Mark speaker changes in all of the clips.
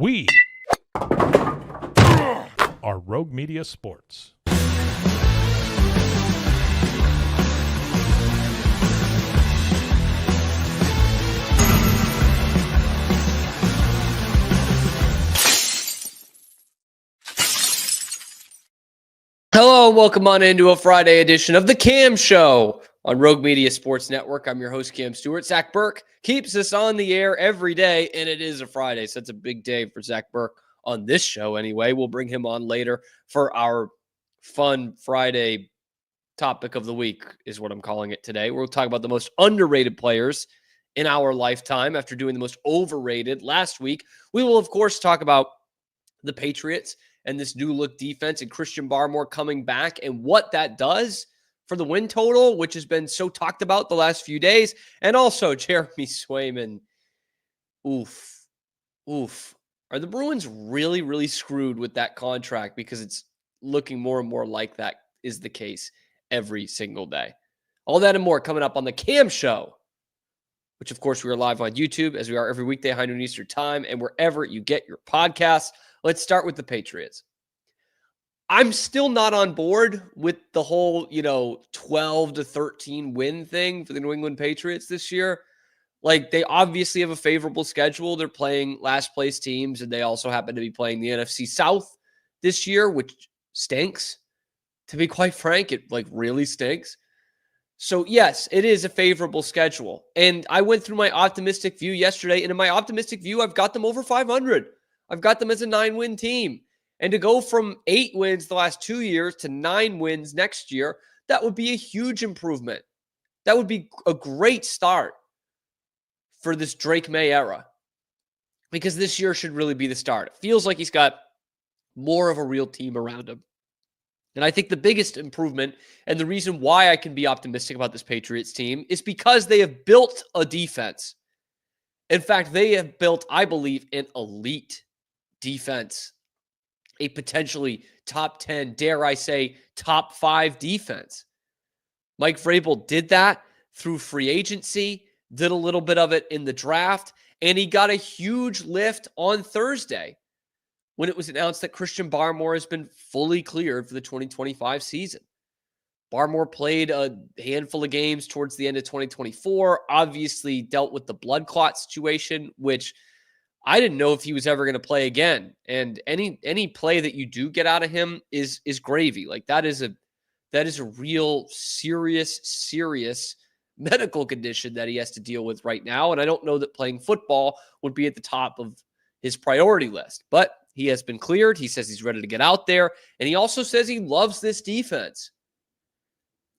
Speaker 1: We are Rogue Media Sports.
Speaker 2: Hello and welcome on into a Friday edition of The Cam Show on Rogue Media Sports Network. I'm your host, Cam Stewart. Zach Burke keeps us on the air every day, and it is a Friday, so it's a big day for Zach Burke on this show anyway. We'll bring him on later for our fun Friday topic of the week is what I'm calling it today. We'll talk about the most underrated players in our lifetime after doing the most overrated last week. We will, of course, talk about the Patriots and this new look defense and Christian Barmore coming back and what that does for the win total, which has been so talked about the last few days. And also Jeremy Swayman. Oof. Are the Bruins really, really screwed with that contract? Because it's looking more and more like that is the case every single day. All that and more coming up on the Cam Show, which of course we are live on YouTube as we are every weekday, high noon Eastern time, and wherever you get your podcasts. Let's start with the Patriots. I'm still not on board with the whole, 12 to 13 win thing for the New England Patriots this year. Like, they obviously have a favorable schedule. They're playing last place teams, and they also happen to be playing the NFC South this year, which stinks. To be quite frank, it really stinks. So yes, it is a favorable schedule. And I went through my optimistic view yesterday, and in my optimistic view, I've got them over 500. I've got them as a 9-win team. And to go from 8 wins the last 2 years to 9 wins next year, that would be a huge improvement. That would be a great start for this Drake May era. Because this year should really be the start. It feels like he's got more of a real team around him. And I think the biggest improvement and the reason why I can be optimistic about this Patriots team is because they have built a defense. In fact, they have built, I believe, an elite defense, a potentially top 10, dare I say, top 5 defense. Mike Vrabel did that through free agency, did a little bit of it in the draft, and he got a huge lift on Thursday when it was announced that Christian Barmore has been fully cleared for the 2025 season. Barmore played a handful of games towards the end of 2024, obviously dealt with the blood clot situation, which I didn't know if he was ever going to play again. And any play that you do get out of him is gravy. Like that is a real serious medical condition that he has to deal with right now. And I don't know that playing football would be at the top of his priority list, but he has been cleared. He says he's ready to get out there. And he also says he loves this defense.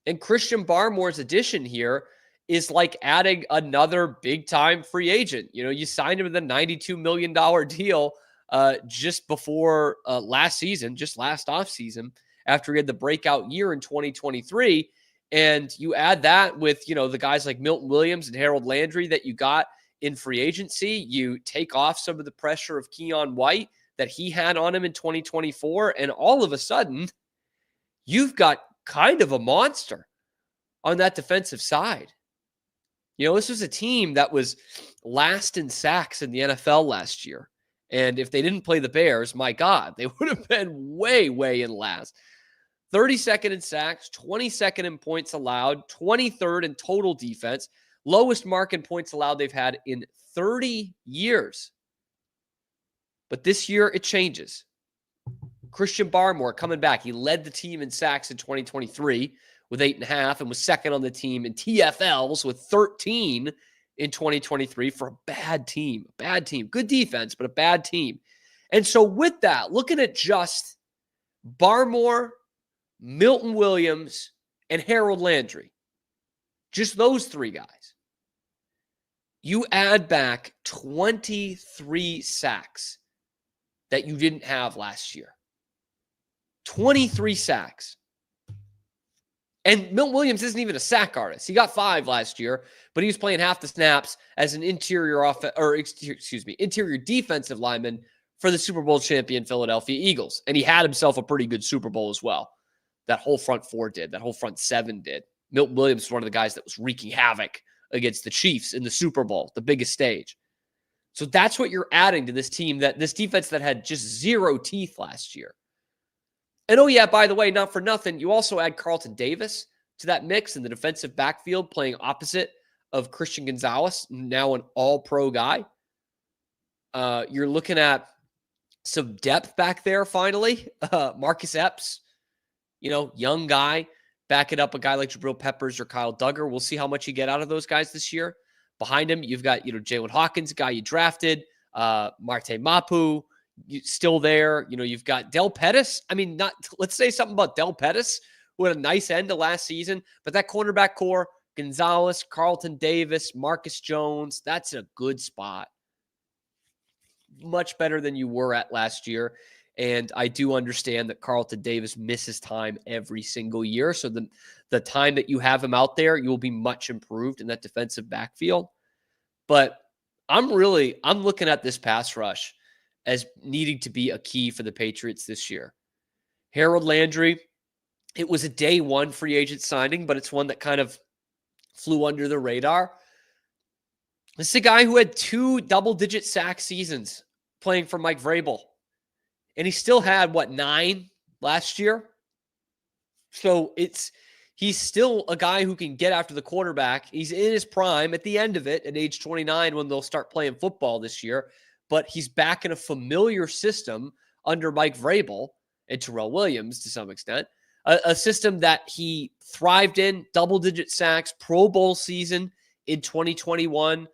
Speaker 2: And Christian Barmore's addition here is like adding another big-time free agent. You signed him with a $92 million deal just before last season, just last offseason, after he had the breakout year in 2023. And you add that with, the guys like Milton Williams and Harold Landry that you got in free agency. You take off some of the pressure of Keon White that he had on him in 2024. And all of a sudden, you've got kind of a monster on that defensive side. This was a team that was last in sacks in the NFL last year. And if they didn't play the Bears, my God, they would have been way in last. 32nd in sacks, 22nd in points allowed, 23rd in total defense, lowest mark in points allowed they've had in 30 years. But this year, it changes. Christian Barmore coming back. He led the team in sacks in 2023 with 8.5 and was second on the team in TFLs with 13 in 2023 for a bad team. Good defense, but a bad team. And so with that, looking at just Barmore, Milton Williams, and Harold Landry, just those 3 guys, you add back 23 sacks that you didn't have last year. 23 sacks. And Milton Williams isn't even a sack artist. He got 5 last year, but he was playing half the snaps as an interior defensive lineman for the Super Bowl champion Philadelphia Eagles. And he had himself a pretty good Super Bowl as well. That whole front 4 did. That whole front 7 did. Milton Williams was one of the guys that was wreaking havoc against the Chiefs in the Super Bowl, the biggest stage. So that's what you're adding to this team, that this defense that had just zero teeth last year. And oh yeah, by the way, not for nothing, you also add Carlton Davis to that mix in the defensive backfield, playing opposite of Christian Gonzalez, now an all-pro guy. You're looking at some depth back there finally. Marcus Epps, young guy, backing up a guy like Jabril Peppers or Kyle Duggar. We'll see how much you get out of those guys this year. Behind him, you've got, Jalen Hawkins, a guy you drafted, Marte Mapu, still there. You've got Del Pettis. Let's say something about Del Pettis, who had a nice end to last season, but that cornerback core, Gonzalez, Carlton Davis, Marcus Jones, that's a good spot. Much better than you were at last year. And I do understand that Carlton Davis misses time every single year. So the time that you have him out there, you will be much improved in that defensive backfield. But I'm looking at this pass rush as needing to be a key for the Patriots this year. Harold Landry, it was a day one free agent signing, but it's one that kind of flew under the radar. This is a guy who had 2 double-digit sack seasons playing for Mike Vrabel. And he still had, 9 last year? So he's still a guy who can get after the quarterback. He's in his prime at the end of it at age 29 when they'll start playing football this year. But he's back in a familiar system under Mike Vrabel and Terrell Williams to some extent. A system that he thrived in, double-digit sacks, Pro Bowl season in 2021,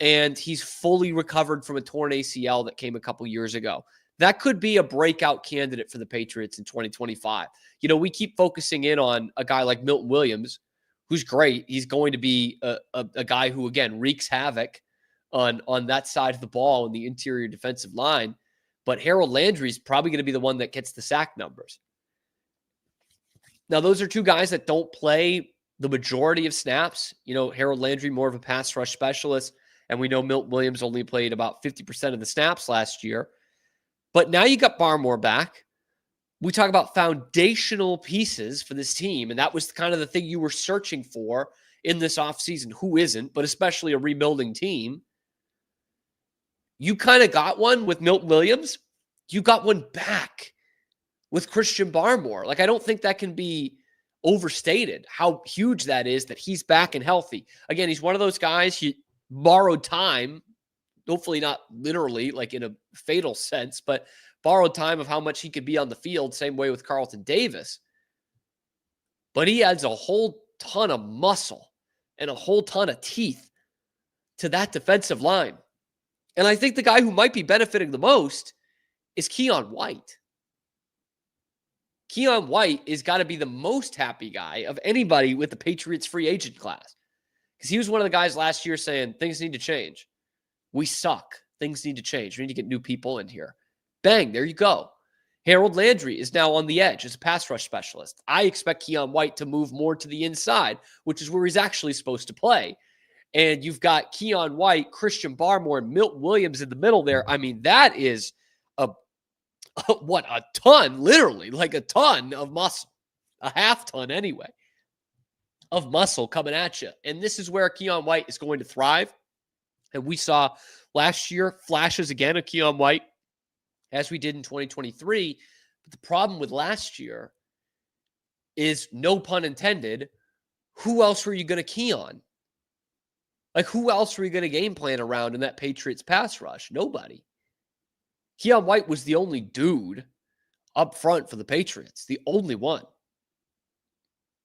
Speaker 2: and he's fully recovered from a torn ACL that came a couple years ago. That could be a breakout candidate for the Patriots in 2025. We keep focusing in on a guy like Milton Williams, who's great. He's going to be a guy who, again, wreaks havoc on that side of the ball in the interior defensive line. But Harold Landry is probably going to be the one that gets the sack numbers. Now, those are two guys that don't play the majority of snaps. Harold Landry, more of a pass rush specialist. And we know Milton Williams only played about 50% of the snaps last year. But now you got Barmore back. We talk about foundational pieces for this team, and that was kind of the thing you were searching for in this offseason. Who isn't, but especially a rebuilding team. You kind of got one with Milton Williams. You got one back with Christian Barmore. I don't think that can be overstated, how huge that is that he's back and healthy. Again, he's one of those guys, he borrowed time, hopefully not literally in a fatal sense, but borrowed time of how much he could be on the field, same way with Carlton Davis. But he adds a whole ton of muscle and a whole ton of teeth to that defensive line. And I think the guy who might be benefiting the most is Keion White. Keion White is got to be the most happy guy of anybody with the Patriots free agent class. Because he was one of the guys last year saying, things need to change. We suck. Things need to change. We need to get new people in here. Bang, there you go. Harold Landry is now on the edge as a pass rush specialist. I expect Keion White to move more to the inside, which is where he's actually supposed to play. And you've got Keion White, Christian Barmore, and Milton Williams in the middle there. That is a ton, literally, a ton of muscle. A half ton anyway of muscle coming at you. And this is where Keion White is going to thrive. And we saw last year flashes again of Keion White as we did in 2023. But the problem with last year is, no pun intended, who else were you going to key on? Who else were you going to game plan around in that Patriots pass rush? Nobody. Keion White was the only dude up front for the Patriots. The only one.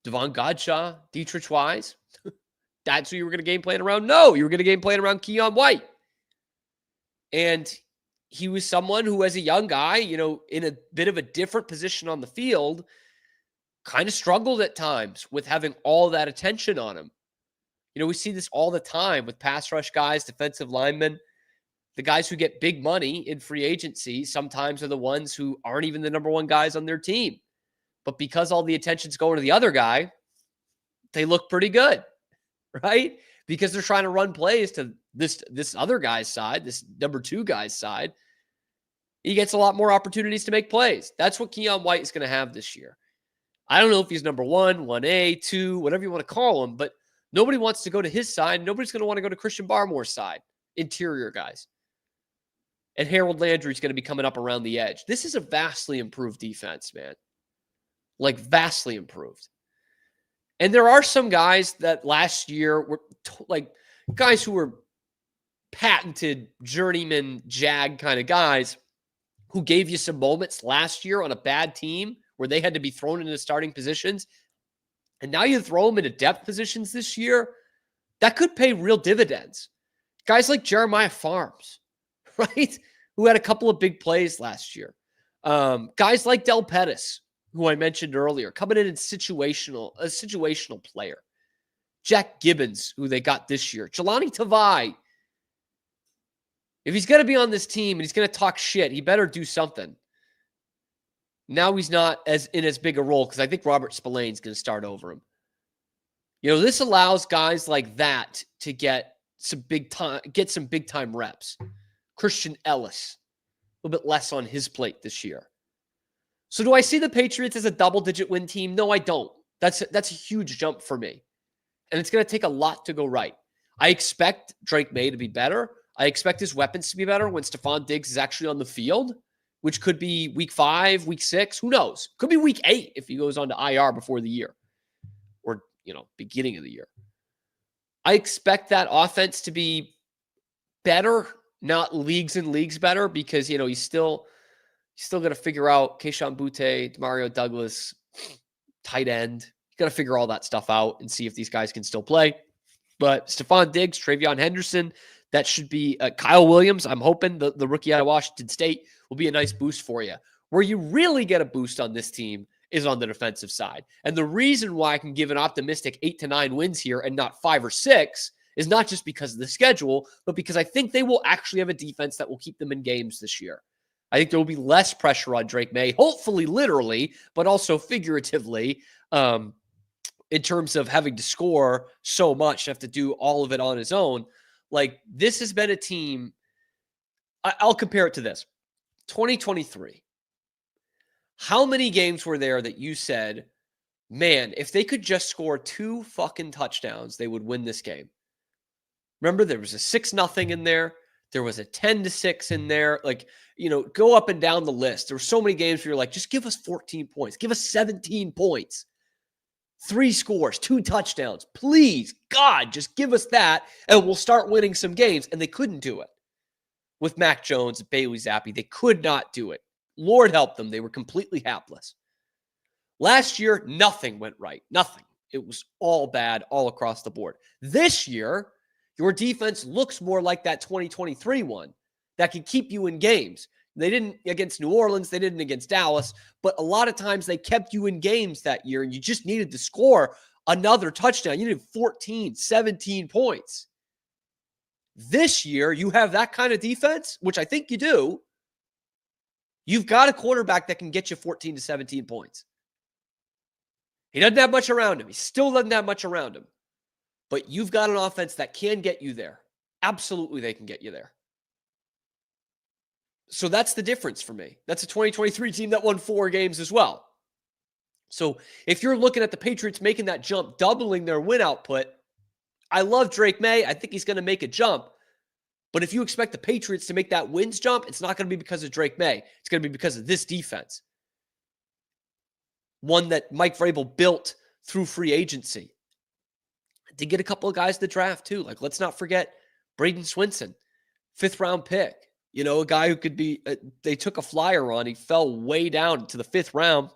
Speaker 2: Devon Godshaw, Dietrich Wise. That's who you were going to game plan around? No, you were going to game plan around Keion White. And he was someone who, as a young guy, in a bit of a different position on the field, kind of struggled at times with having all that attention on him. We see this all the time with pass rush guys, defensive linemen. The guys who get big money in free agency sometimes are the ones who aren't even the number one guys on their team. But because all the attention's going to the other guy, they look pretty good, right? Because they're trying to run plays to this other guy's side, this number 2 guy's side. He gets a lot more opportunities to make plays. That's what Keion White is going to have this year. I don't know if he's number 1, 1A, 2, whatever you want to call him, but nobody wants to go to his side. Nobody's going to want to go to Christian Barmore's side, interior guys. and Harold Landry is going to be coming up around the edge. This is a vastly improved defense, man. Like, vastly improved. And there are some guys that last year were like guys who were patented journeyman jag kind of guys who gave you some moments last year on a bad team where they had to be thrown into starting positions. And now you throw them into depth positions this year. That could pay real dividends. Guys like Jeremiah Farms, right? Who had a couple of big plays last year. Guys like Del Pettis, who I mentioned earlier, coming in a situational player. Jack Gibbons, who they got this year. Jelani Tavai. If he's going to be on this team and he's going to talk shit, he better do something. Now he's not as big a role because I think Robert Spillane's going to start over him. You know, this allows guys like that to get some big time reps. Christian Ellis, a little bit less on his plate this year. So do I see the Patriots as a double-digit win team? No, I don't. That's a huge jump for me. And it's going to take a lot to go right. I expect Drake May to be better. I expect his weapons to be better when Stephon Diggs is actually on the field, which could be week 5, week 6. Who knows? Could be week 8 if he goes on to IR before the year or, beginning of the year. I expect that offense to be better, not leagues and leagues better, because, he's still got to figure out Kayshon Boutte, Demario Douglas, tight end. You got to figure all that stuff out and see if these guys can still play. But Stephon Diggs, Travion Henderson, that should be Kyle Williams. I'm hoping the rookie out of Washington State will be a nice boost for you. Where you really get a boost on this team is on the defensive side. And the reason why I can give an optimistic 8 to 9 wins here and not 5 or 6 is not just because of the schedule, but because I think they will actually have a defense that will keep them in games this year. I think there will be less pressure on Drake May, hopefully literally, but also figuratively, in terms of having to score so much, have to do all of it on his own. Like, this has been a team, I'll compare it to this. 2023. How many games were there that you said, man, if they could just score 2 fucking touchdowns, they would win this game? Remember, there was a 6-0 in there. There was a 10-6 in there. Like, go up and down the list. There were so many games where you're like, just give us 14 points. Give us 17 points. 3 scores, 2 touchdowns. Please, God, just give us that, and we'll start winning some games. And they couldn't do it. With Mac Jones and Bailey Zappi, they could not do it. Lord help them. They were completely hapless. Last year, nothing went right. Nothing. It was all bad all across the board. This year, your defense looks more like that 2023 one that can keep you in games. They didn't against New Orleans. They didn't against Dallas. But a lot of times they kept you in games that year, and you just needed to score another touchdown. You needed 14, 17 points. This year, you have that kind of defense, which I think you do. You've got a quarterback that can get you 14 to 17 points. He doesn't have much around him. He still doesn't have much around him. But you've got an offense that can get you there. Absolutely, they can get you there. So that's the difference for me. That's a 2023 team that won 4 games as well. So if you're looking at the Patriots making that jump, doubling their win output, I love Drake May. I think he's going to make a jump. But if you expect the Patriots to make that wins jump, it's not going to be because of Drake May. It's going to be because of this defense. One that Mike Vrabel built through free agency. Did get a couple of guys to the draft too. Like, let's not forget Braden Swinson, 5th round pick. A guy who could be, they took a flyer on. He fell way down to the 5th round.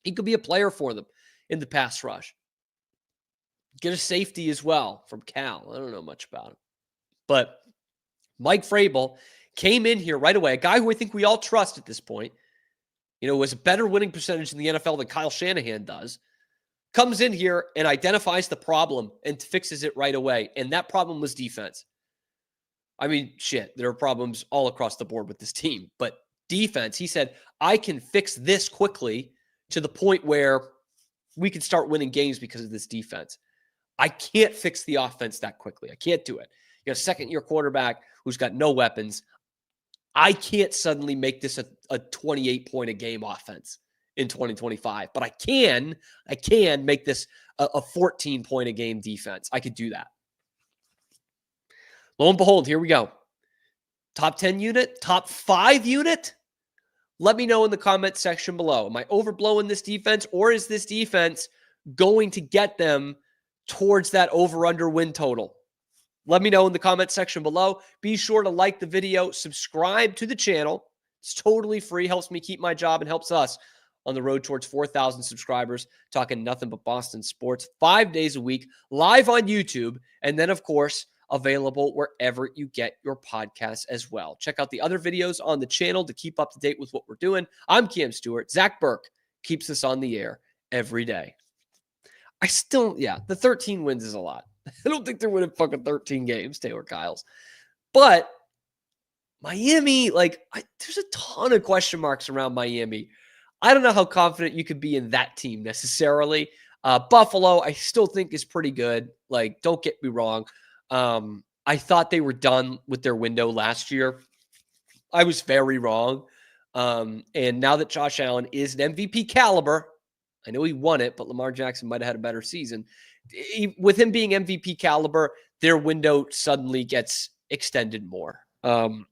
Speaker 2: He could be a player for them in the pass rush. Get a safety as well from Cal. I don't know much about him. But Mike Vrabel came in here right away, a guy who I think we all trust at this point, has a better winning percentage in the NFL than Kyle Shanahan does, comes in here and identifies the problem and fixes it right away. And that problem was defense. I mean, shit, there are problems all across the board with this team. But defense, he said, I can fix this quickly to the point where we can start winning games because of this defense. I can't fix the offense that quickly. I can't do it. You got a second-year quarterback who's got no weapons. I can't suddenly make this a 28-point-a-game offense in 2025. But I can make this a 14-point-a-game defense. I could do that. Lo and behold, here we go. Top 10 unit? Top 5 unit? Let me know in the comments section below. Am I overblowing this defense, or is this defense going to get them towards that over-under win total? Let me know in the comment section below. Be sure to like the video, subscribe to the channel. It's totally free, helps me keep my job, and helps us on the road towards 4,000 subscribers, talking nothing but Boston sports 5 days a week, live on YouTube, and then, of course, available wherever you get your podcasts as well. Check out the other videos on the channel to keep up to date with what we're doing. I'm Cam Stewart. Zach Burke keeps us on the air every day. The 13 wins is a lot. I don't think they're winning fucking 13 games, Taylor Kyles. But Miami, there's a ton of question marks around Miami. I don't know how confident you could be in that team necessarily. Buffalo, I still think is pretty good. Don't get me wrong. I thought they were done with their window last year. I was very wrong. And now that Josh Allen is an MVP caliber, I know he won it, but Lamar Jackson might have had a better season. With him being MVP caliber, their window suddenly gets extended more. One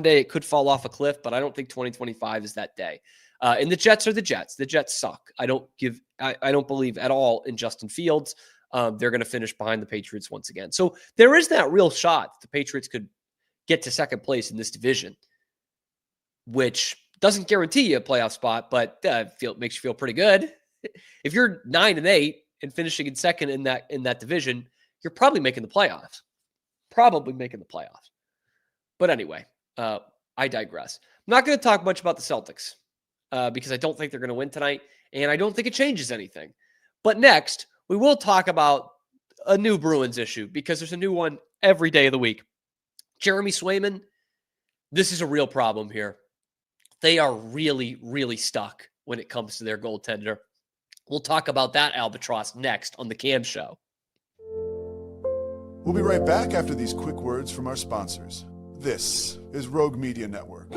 Speaker 2: day it could fall off a cliff, but I don't think 2025 is that day. And the Jets are the Jets. The Jets suck. I don't believe at all in Justin Fields. They're going to finish behind the Patriots once again. So there is that real shot that the Patriots could get to second place in this division, which doesn't guarantee you a playoff spot, but makes you feel pretty good. If you're 9-8 and finishing in second in that division, you're probably making the playoffs. But anyway, I digress. I'm not going to talk much about the Celtics because I don't think they're going to win tonight, and I don't think it changes anything. But next, we will talk about a new Bruins issue because there's a new one every day of the week. Jeremy Swayman, this is a real problem here. They are really, really stuck when it comes to their goaltender. We'll talk about that albatross next on The Cam Show.
Speaker 3: We'll be right back after these quick words from our sponsors. This is Rogue Media Network.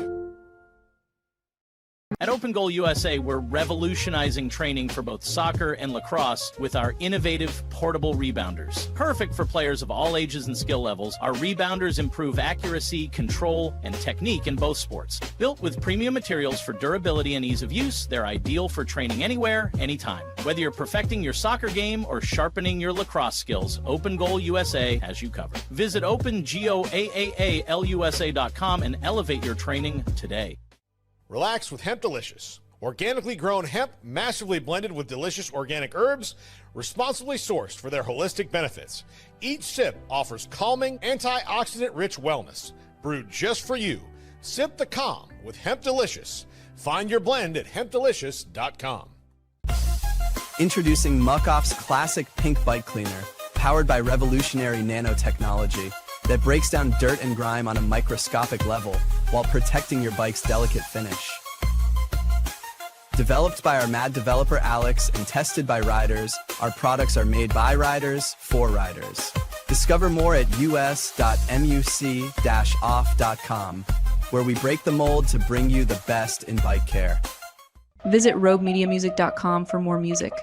Speaker 4: At Open Goal USA, we're revolutionizing training for both soccer and lacrosse with our innovative portable rebounders. Perfect for players of all ages and skill levels, our rebounders improve accuracy, control, and technique in both sports. Built with premium materials for durability and ease of use, they're ideal for training anywhere, anytime. Whether you're perfecting your soccer game or sharpening your lacrosse skills, Open Goal USA has you covered. Visit OpenGoAAALUSA.com and elevate your training today.
Speaker 5: Relax with Hemp Delicious. Organically grown hemp, massively blended with delicious organic herbs, responsibly sourced for their holistic benefits. Each sip offers calming, antioxidant-rich wellness. Brewed just for you. Sip the calm with Hemp Delicious. Find your blend at hempdelicious.com.
Speaker 6: Introducing Muck Off's classic pink bike cleaner, powered by revolutionary nanotechnology that breaks down dirt and grime on a microscopic level while protecting your bike's delicate finish. Developed by our mad developer Alex and tested by riders, our products are made by riders for riders. Discover more at us.muc-off.com, where we break the mold to bring you the best in bike care.
Speaker 7: Visit roguemediamusic.com for more music.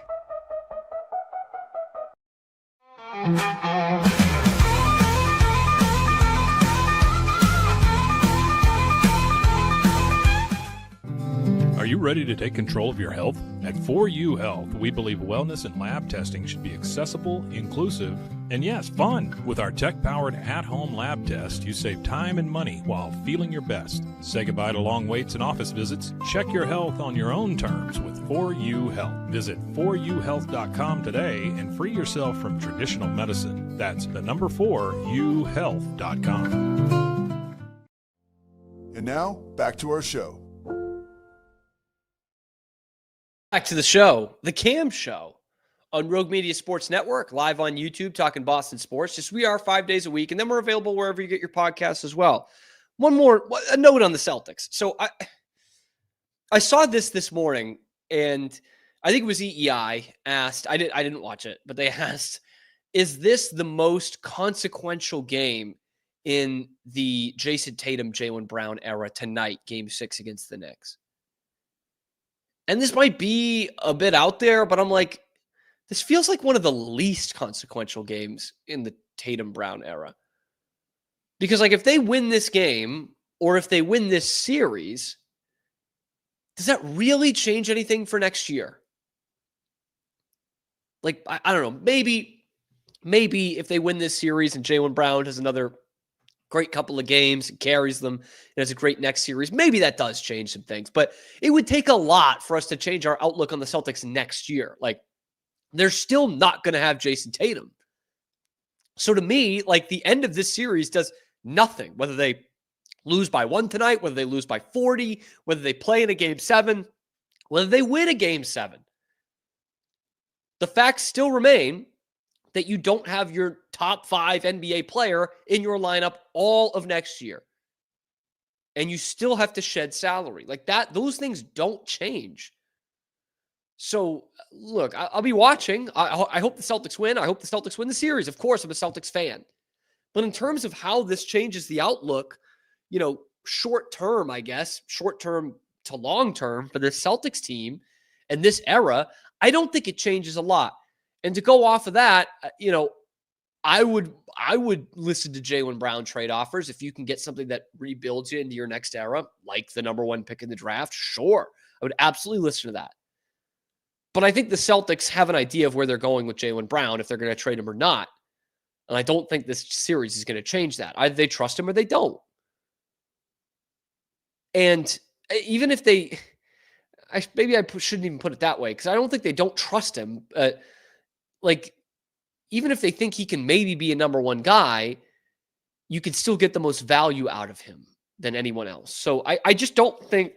Speaker 1: Are you ready to take control of your health? At 4U Health, we believe wellness and lab testing should be accessible, inclusive, and yes, fun. With our tech-powered at-home lab test, you save time and money while feeling your best. Say goodbye to long waits and office visits. Check your health on your own terms with 4U Health. Visit 4uhealth.com today and free yourself from traditional medicine. That's the number 4uhealth.com.
Speaker 3: And now, back to our show.
Speaker 2: Back to the show, The Cam Show on Rogue Media Sports Network, live on YouTube, talking Boston sports. Just we are 5 days a week, and then we're available wherever you get your podcasts as well. A note on the Celtics. So I saw this morning, and I think it was EEI asked, I didn't watch it, but they asked, is this the most consequential game in the Jason Tatum, Jaylen Brown era tonight, Game 6 against the Knicks? And this might be a bit out there, but I'm like, this feels like one of the least consequential games in the Tatum Brown era. Because like if they win this game or if they win this series, does that really change anything for next year? Like, I don't know, maybe if they win this series and Jaylen Brown has another great couple of games and carries them and has a great next series, maybe that does change some things. But it would take a lot for us to change our outlook on the Celtics next year. Like, they're still not going to have Jason Tatum. So to me, like, the end of this series does nothing, whether they lose by 1 tonight, whether they lose by 40, whether they play in a game 7, whether they win a game 7. The facts still remain that you don't have your top 5 NBA player in your lineup all of next year. And you still have to shed salary. Like that, those things don't change. So, look, I'll be watching. I hope the Celtics win. I hope the Celtics win the series. Of course, I'm a Celtics fan. But in terms of how this changes the outlook, short term, I guess, short term to long term for the Celtics team and this era, I don't think it changes a lot. And to go off of that, I would listen to Jaylen Brown trade offers if you can get something that rebuilds you into your next era, like the number 1 pick in the draft. Sure, I would absolutely listen to that. But I think the Celtics have an idea of where they're going with Jaylen Brown, if they're going to trade him or not. And I don't think this series is going to change that. Either they trust him or they don't. And even if they, maybe I shouldn't even put it that way, because I don't think they don't trust him. Even if they think he can maybe be a number 1 guy, you could still get the most value out of him than anyone else. So I just don't think,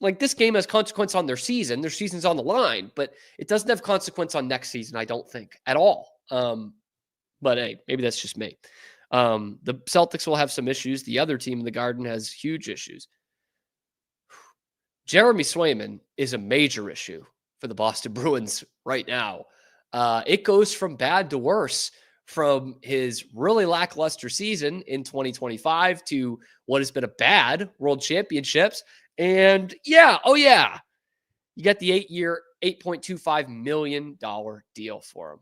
Speaker 2: like, this game has consequence on their season. Their season's on the line, but it doesn't have consequence on next season, I don't think, at all. But hey, maybe that's just me. The Celtics will have some issues. The other team in the Garden has huge issues. Jeremy Swayman is a major issue for the Boston Bruins right now. It goes from bad to worse, from his really lackluster season in 2025 to what has been a bad World Championships. And you got the 8-year, $8.25 million deal for him.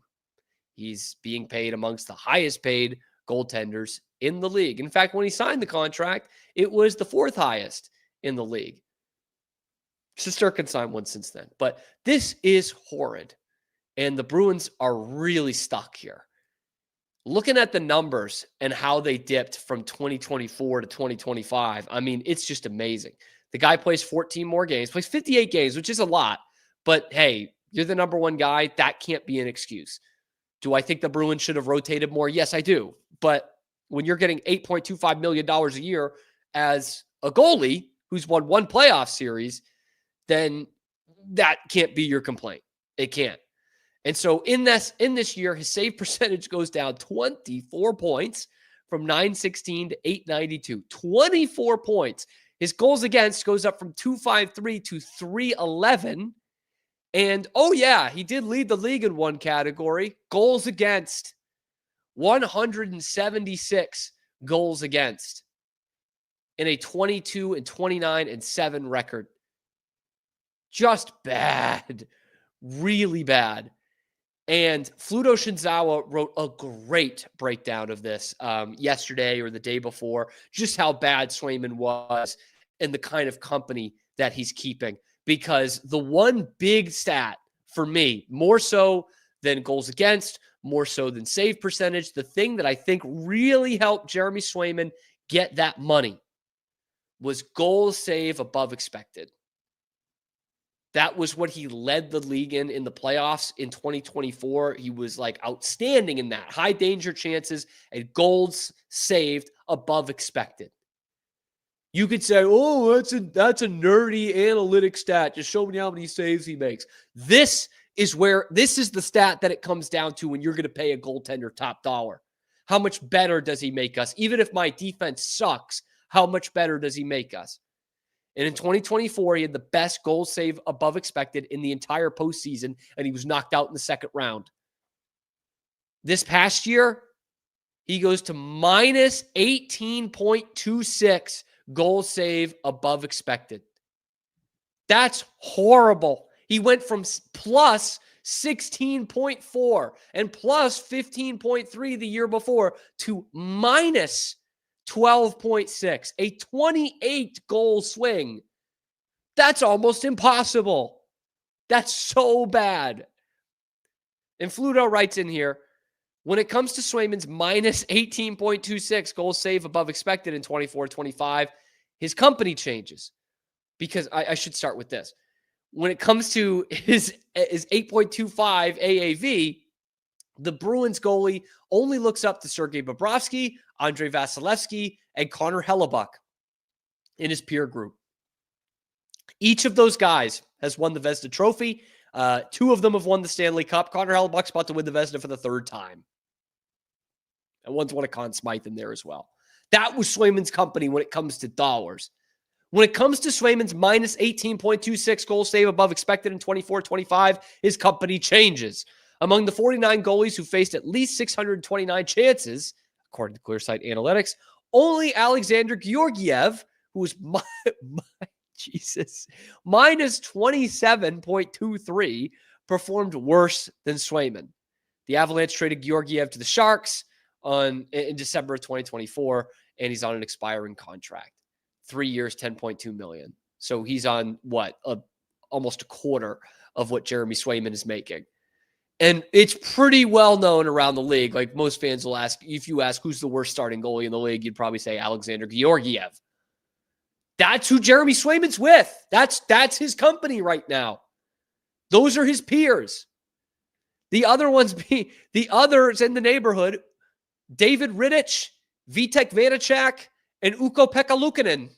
Speaker 2: He's being paid amongst the highest paid goaltenders in the league. In fact, when he signed the contract, it was the 4th highest in the league. Shesterkin signed one since then. But this is horrid. And the Bruins are really stuck here. Looking at the numbers and how they dipped from 2024 to 2025, I mean, it's just amazing. The guy plays 14 more games, plays 58 games, which is a lot. But hey, you're the number 1 guy. That can't be an excuse. Do I think the Bruins should have rotated more? Yes, I do. But when you're getting $8.25 million a year as a goalie who's won 1 playoff series, then that can't be your complaint. It can't. And so in this year, his save percentage goes down 24 points from 916 to 892. 24 points. His goals against goes up from 253 to 311. And he did lead the league in one category. Goals against. 176 goals against in a 22-29-7 record. Just bad. Really bad. And Fluto Shinzawa wrote a great breakdown of this yesterday or the day before, just how bad Swayman was and the kind of company that he's keeping. Because the one big stat for me, more so than goals against, more so than save percentage, the thing that I think really helped Jeremy Swayman get that money was goals save above expected. That was what he led the league in the playoffs in 2024. He was like outstanding in that. High danger chances and goals saved above expected. You could say, oh, that's a nerdy analytic stat. Just show me how many saves he makes. This is the stat that it comes down to when you're going to pay a goaltender top dollar. How much better does he make us? Even if my defense sucks, how much better does he make us? And in 2024, he had the best goal save above expected in the entire postseason, and he was knocked out in the second round. This past year, he goes to minus 18.26 goal save above expected. That's horrible. He went from plus 16.4 and plus 15.3 the year before to minus 12.6, a 28 goal swing. That's almost impossible. That's so bad. And Fluto writes in here, when it comes to Swayman's minus 18.26 goals save above expected in 24-25, his company changes. Because I should start with this. When it comes to his 8.25 AAV, the Bruins goalie only looks up to Sergei Bobrovsky, Andrei Vasilevsky, and Connor Hellebuck in his peer group. Each of those guys has won the Vezina Trophy. Two of them have won the Stanley Cup. Connor Hellebuck's about to win the Vezina for the third time. And one's won a Conn Smythe in there as well. That was Swayman's company when it comes to dollars. When it comes to Swayman's minus 18.26 goal save above expected in 24-25, his company changes. Among the 49 goalies who faced at least 629 chances, according to ClearSight Analytics, only Alexander Georgiev, who was minus 27.23, performed worse than Swayman. The Avalanche traded Georgiev to the Sharks in December of 2024, and he's on an expiring contract. 3 years, $10.2 million. So he's on almost a quarter of what Jeremy Swayman is making. And it's pretty well known around the league. Like most fans will ask, if you ask who's the worst starting goalie in the league, you'd probably say Alexander Georgiev. That's who Jeremy Swayman's with. That's his company right now. Those are his peers. The others in the neighborhood, David Rittich, Vitek Vanacek, and Ukko-Pekka Luukkonen.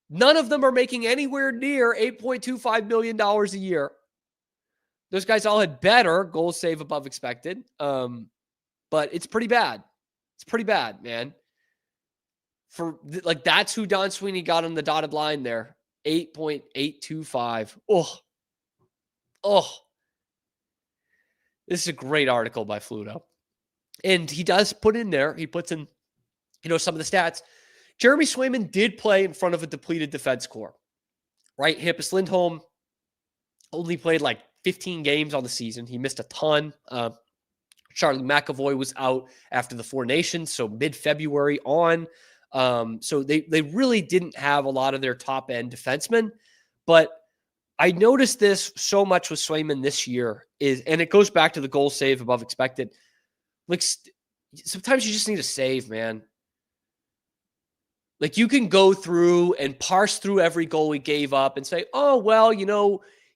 Speaker 2: None of them are making anywhere near $8.25 million a year. Those guys all had better goal save above expected. But it's pretty bad. It's pretty bad, man. That's who Don Sweeney got on the dotted line there. 8.825. This is a great article by Fluto. And he does put in there, he puts in, some of the stats. Jeremy Swayman did play in front of a depleted defense corps, right? Hampus Lindholm only played 15 games on the season. He missed a ton. Charlie McAvoy was out after the Four Nations, so mid-February on. So they really didn't have a lot of their top-end defensemen. But I noticed this so much with Swayman this year, and it goes back to the goal save above expected. Sometimes you just need a save, man. You can go through and parse through every goal he gave up and say, oh, well,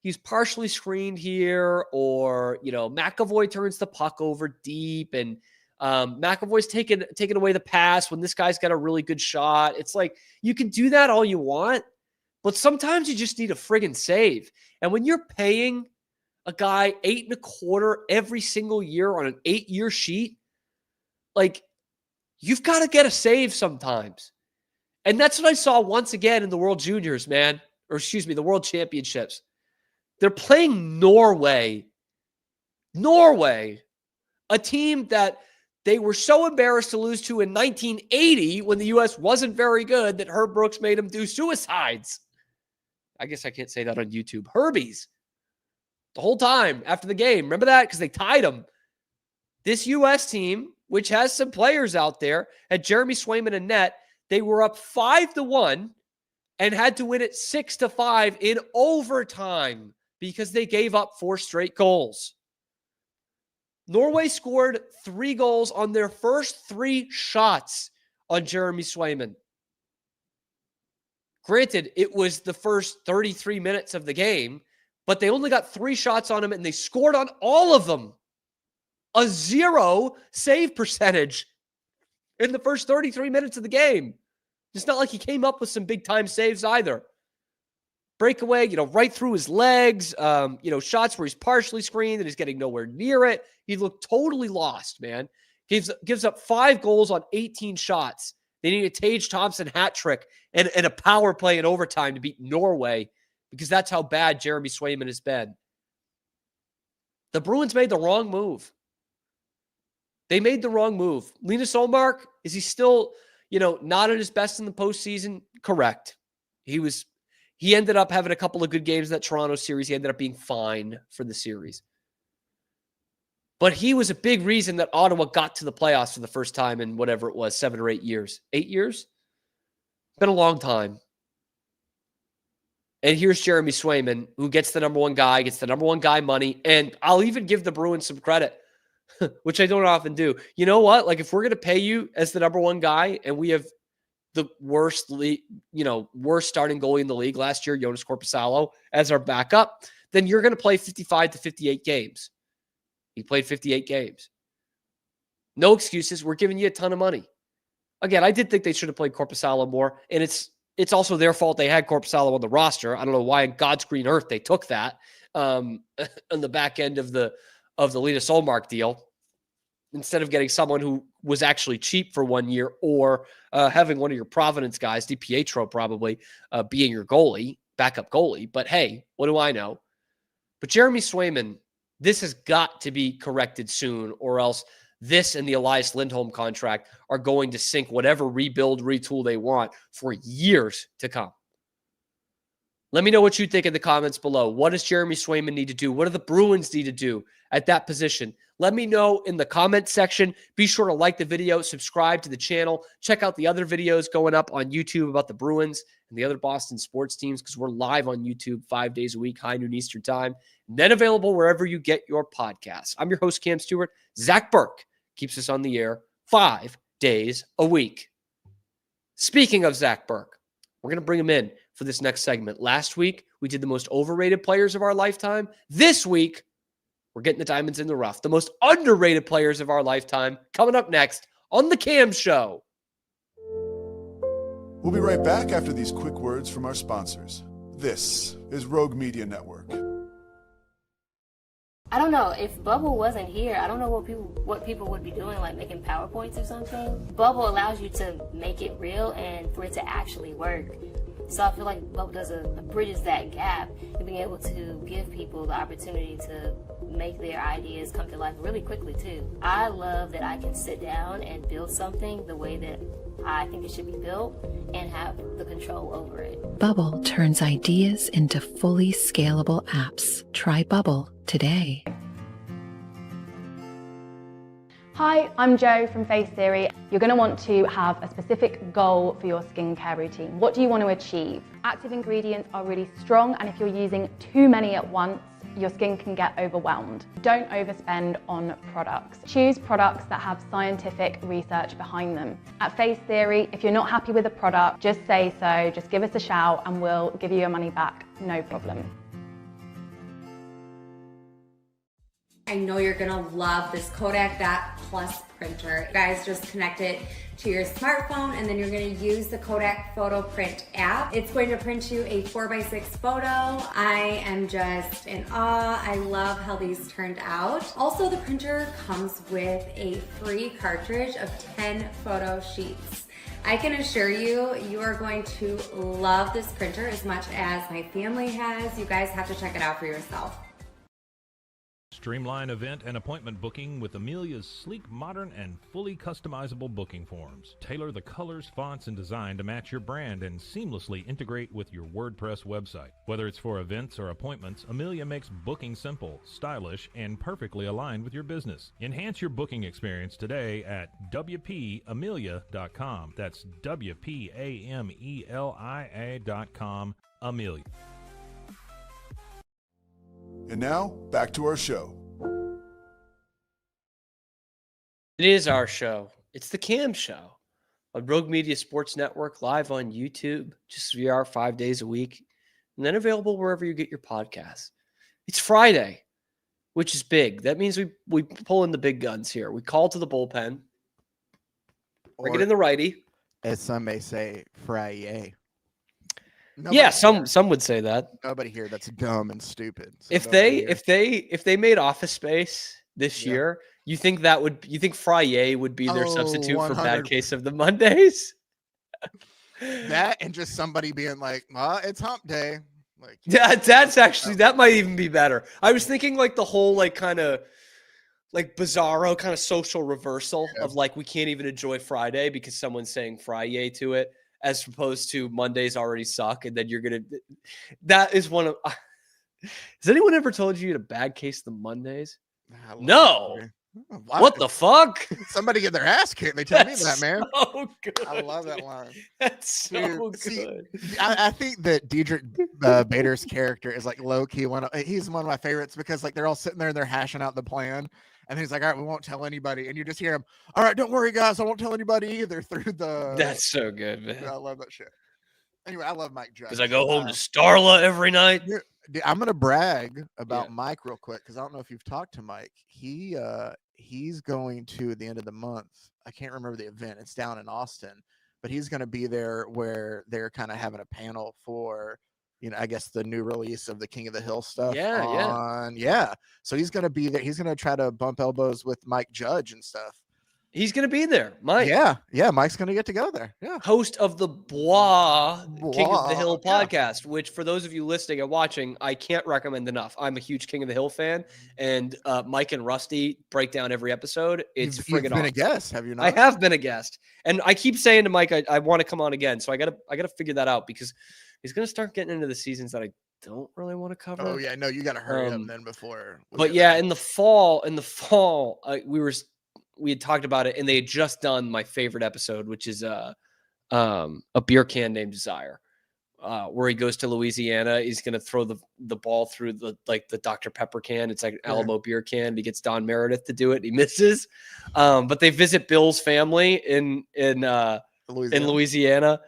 Speaker 2: he's partially screened here, or, McAvoy turns the puck over deep, and McAvoy's taking away the pass when this guy's got a really good shot. It's you can do that all you want, but sometimes you just need a friggin' save. And when you're paying a guy 8.25 every single year on an 8-year sheet, you've got to get a save sometimes. And that's what I saw once again in the World Juniors, man. Or the World Championships. They're playing Norway. A team that they were so embarrassed to lose to in 1980 when the U.S. wasn't very good that Herb Brooks made them do suicides. I guess I can't say that on YouTube. Herbies. The whole time after the game. Remember that? Because they tied them. This U.S. team, which has some players out there, had Jeremy Swayman in net. They were up 5-1 and had to win it 6-5 in overtime because they gave up 4 straight goals. Norway scored 3 goals on their first 3 shots on Jeremy Swayman. Granted, it was the first 33 minutes of the game, but they only got 3 shots on him and they scored on all of them. A 0 save percentage in the first 33 minutes of the game. It's not like he came up with some big-time saves either. Breakaway, right through his legs, shots where he's partially screened and he's getting nowhere near it. He looked totally lost, man. Gives up 5 goals on 18 shots. They need a Tage Thompson hat trick and a power play in overtime to beat Norway because that's how bad Jeremy Swayman has been. The Bruins made the wrong move. They made the wrong move. Linus Ullmark, is he still, not at his best in the postseason? Correct. He ended up having a couple of good games in that Toronto series. He ended up being fine for the series. But he was a big reason that Ottawa got to the playoffs for the first time in whatever it was, 7 or 8 years. 8 years? Been a long time. And here's Jeremy Swayman, who gets the number one guy money. And I'll even give the Bruins some credit, which I don't often do. You know what? Like, if we're going to pay you as the number one guy and we have the worst starting goalie in the league last year, Jonas Korpisalo, as our backup, then you're going to play 55 to 58 games. He played 58 games. No excuses. We're giving you a ton of money. Again, I did think they should have played Korpisalo more, and it's also their fault they had Korpisalo on the roster. I don't know why in God's green earth they took that on the back end of the Linus Ullmark deal instead of getting someone who was actually cheap for 1 year or having one of your Providence guys, DiPietro probably, being your goalie, backup goalie. But hey, what do I know? But Jeremy Swayman, this has got to be corrected soon, or else this and the Elias Lindholm contract are going to sink whatever rebuild, retool they want for years to come. Let me know what you think in the comments below. What does Jeremy Swayman need to do? What do the Bruins need to do at that position? Let me know in the comment section. Be sure to like the video, subscribe to the channel, check out the other videos going up on YouTube about the Bruins and the other Boston sports teams, because we're live on YouTube 5 days a week, high noon Eastern time, and then available wherever you get your podcasts. I'm your host, Cam Stewart. Zach Burke keeps us on the air 5 days a week. Speaking of Zach Burke, we're going to bring him in for this next segment. Last week, we did the most overrated players of our lifetime. This week, we're getting the diamonds in the rough. The most underrated players of our lifetime. Coming up next on The Cam Show.
Speaker 3: We'll be right back after these quick words from our sponsors. This is Rogue Media Network.
Speaker 8: I don't know, if Bubble wasn't here, I don't know what people would be doing, like making PowerPoints or something. Bubble allows you to make it real and for it to actually work. So I feel like Bubble bridges that gap and being able to give people the opportunity to make their ideas come to life really quickly too. I love that I can sit down and build something the way that I think it should be built and have the control over it.
Speaker 9: Bubble turns ideas into fully scalable apps. Try Bubble today.
Speaker 10: Hi, I'm Jo from Face Theory. You're going to want to have a specific goal for your skincare routine. What do you want to achieve? Active ingredients are really strong, and if you're using too many at once, your skin can get overwhelmed. Don't overspend on products. Choose products that have scientific research behind them. At Face Theory, if you're not happy with a product, just say so, just give us a shout and we'll give you your money back, no problem.
Speaker 11: I know you're gonna love this Kodak Dot Plus printer. You guys just connect it to your smartphone and then you're gonna use the Kodak Photo Print app. It's going to print you a 4x6 photo. I am just in awe. I love how these turned out. Also, the printer comes with a free cartridge of 10 photo sheets. I can assure you, you are going to love this printer as much as my family has. You guys have to check it out for yourself.
Speaker 1: Streamline event and appointment booking with Amelia's sleek, modern, and fully customizable booking forms. Tailor the colors, fonts, and design to match your brand and seamlessly integrate with your WordPress website. Whether it's for events or appointments, Amelia makes booking simple, stylish, and perfectly aligned with your business. Enhance your booking experience today at WPAmelia.com. That's WPAMELIA.com. Amelia.
Speaker 3: And now, back to our show.
Speaker 2: It is our show. It's the Cam Show on Rogue Media Sports Network, live on YouTube, just 3 hours, 5 days a week, and then available wherever you get your podcasts. It's Friday, which is big. That means we pull in the big guns here. We call to the bullpen, bring it in the righty.
Speaker 12: As some may say, Friday.
Speaker 2: Yeah, some would say that.
Speaker 12: Nobody here that's dumb and stupid. So
Speaker 2: if they made Office Space this year, you think Friday would be their substitute 100. For Bad Case of the Mondays?
Speaker 12: That and just somebody being like, it's hump day. Like,
Speaker 2: that's actually, that might even be better. I was thinking like the whole like kind of like bizarro kind of social reversal of like we can't even enjoy Friday because someone's saying Friday to it, as opposed to Mondays already suck. And then that is one of, has anyone ever told you you had a bad case of the Mondays? No. What the fuck?
Speaker 12: Somebody get their ass kicked. They tell me that, man.
Speaker 2: So good.
Speaker 12: I love that line.
Speaker 2: That's so
Speaker 12: Dude,
Speaker 2: good.
Speaker 12: I think that Diedrich Bader's character is like low key he's one of my favorites because like they're all sitting there and they're hashing out the plan, and he's like, "All right, we won't tell anybody," and you just hear him, "All right, don't worry, guys, I won't tell anybody either." Through the
Speaker 2: That's so good, man.
Speaker 12: I love that shit. Anyway, I love Mike Judge
Speaker 2: Because I go home to Starla every night.
Speaker 12: I'm gonna brag about Mike real quick because I don't know if you've talked to Mike. He's going to the end of the month. I can't remember the event. It's down in Austin, but he's going to be there where they're kind of having a panel for, I guess the new release of the King of the Hill stuff. Yeah. So he's going to be there. He's going to try to bump elbows with Mike Judge and stuff.
Speaker 2: He's going to be there, Mike.
Speaker 12: Yeah. Mike's going to get to go there. Yeah.
Speaker 2: Host of the King of the Hill podcast, which for those of you listening and watching, I can't recommend enough. I'm a huge King of the Hill fan, and Mike and Rusty break down every episode. It's friggin' awesome. You've been
Speaker 12: a guest, have you not?
Speaker 2: I have been a guest, and I keep saying to Mike, I want to come on again. So I gotta figure that out because he's gonna start getting into the seasons that I don't really want to cover.
Speaker 12: Oh yeah, no, you got to hurry up then before.
Speaker 2: But yeah, in the fall, we had talked about it, and they had just done my favorite episode, which is a beer can named Desire, where he goes to Louisiana. He's going to throw the ball through the Dr. Pepper can. It's like an Alamo beer can. He gets Don Meredith to do it. He misses, but they visit Bill's family in Louisiana.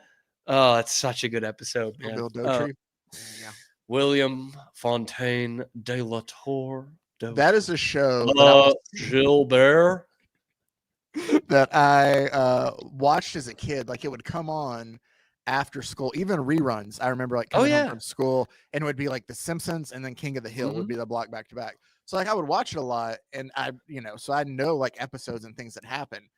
Speaker 2: Oh, it's such a good episode, man.
Speaker 12: Bill Dotrey.
Speaker 2: William Fontaine de la Tour.
Speaker 12: That is a show.
Speaker 2: Gilbert.
Speaker 12: That I watched as a kid. Like it would come on after school, even reruns. I remember like coming home from school, and it would be like The Simpsons and then King of the Hill would be the block back to back. So like I would watch it a lot, and so I know like episodes and things that happen,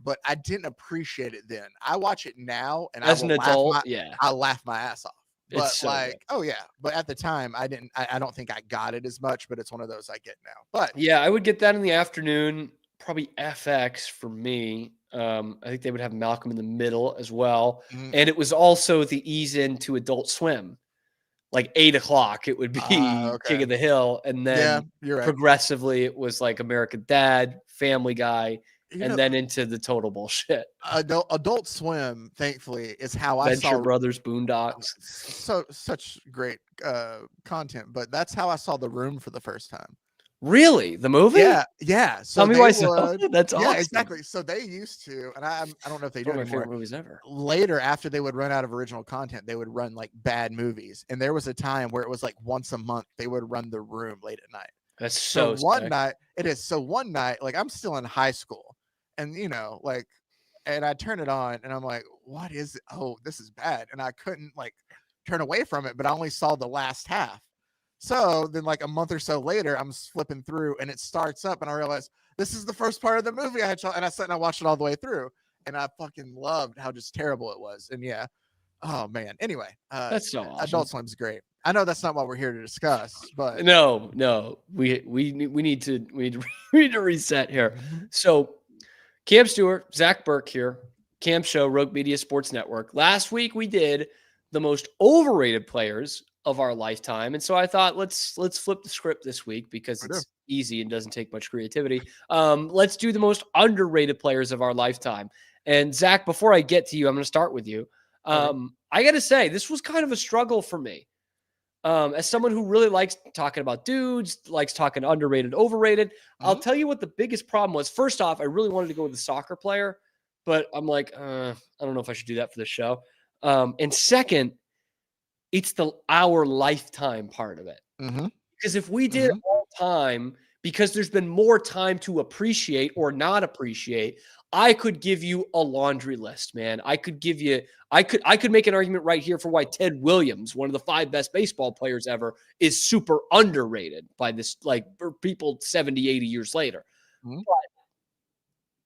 Speaker 12: but I didn't appreciate it then. I watch it now, and
Speaker 2: as an adult,
Speaker 12: I laugh my ass off. But
Speaker 2: it's so good.
Speaker 12: But at the time I didn't. I don't think I got it as much, but it's one of those I get now. But
Speaker 2: yeah, I would get that in the afternoon. Probably FX for me. I think they would have Malcolm in the Middle as well. And it was also the ease into Adult Swim. Like 8 o'clock, it would be King of the Hill. And then progressively it was like American Dad, Family Guy, and then into the total bullshit.
Speaker 12: Adult Swim, thankfully, is how I saw
Speaker 2: Venture Brothers, Boondocks.
Speaker 12: Such great content. But that's how I saw The Room for the first time.
Speaker 2: Really? The movie?
Speaker 12: Yeah.
Speaker 2: So tell me why that's awesome.
Speaker 12: Yeah, exactly. So they used to, and I don't know if they do
Speaker 2: one of my
Speaker 12: anymore.
Speaker 2: favorite movies ever.
Speaker 12: Later, after they would run out of original content, they would run like bad movies. And there was a time where it was like once a month they would run The Room late at night.
Speaker 2: That's so
Speaker 12: one night, like I'm still in high school, and and I turn it on, and I'm like, what is it? Oh, this is bad. And I couldn't like turn away from it, but I only saw the last half. So then like a month or so later, I'm flipping through and it starts up and I realize this is the first part of the movie and I sat and I watched it all the way through and I fucking loved how just terrible it was. And oh man. Anyway,
Speaker 2: that's so awesome.
Speaker 12: Adult Swim's great. I know that's not what we're here to discuss, but
Speaker 2: no, we need to reset here. So Cam Stewart, Zach Burke here, Cam Show, Rogue Media Sports Network. Last week we did the most overrated players of our lifetime. And so I thought, let's flip the script this week because it's easy and doesn't take much creativity. Let's do the most underrated players of our lifetime. And Zach, before I get to you, I'm going to start with you. I got to say, this was kind of a struggle for me. As someone who really likes talking about dudes, likes talking underrated, overrated, I'll tell you what the biggest problem was. First off, I really wanted to go with a soccer player, but I'm like, I don't know if I should do that for the show. And second, it's our lifetime part of it. Because if we did all time, because there's been more time to appreciate or not appreciate, I could give you a laundry list, man. I could make an argument right here for why Ted Williams, one of the 5 best baseball players ever, is super underrated by this, like, for people 70, 80 years later. But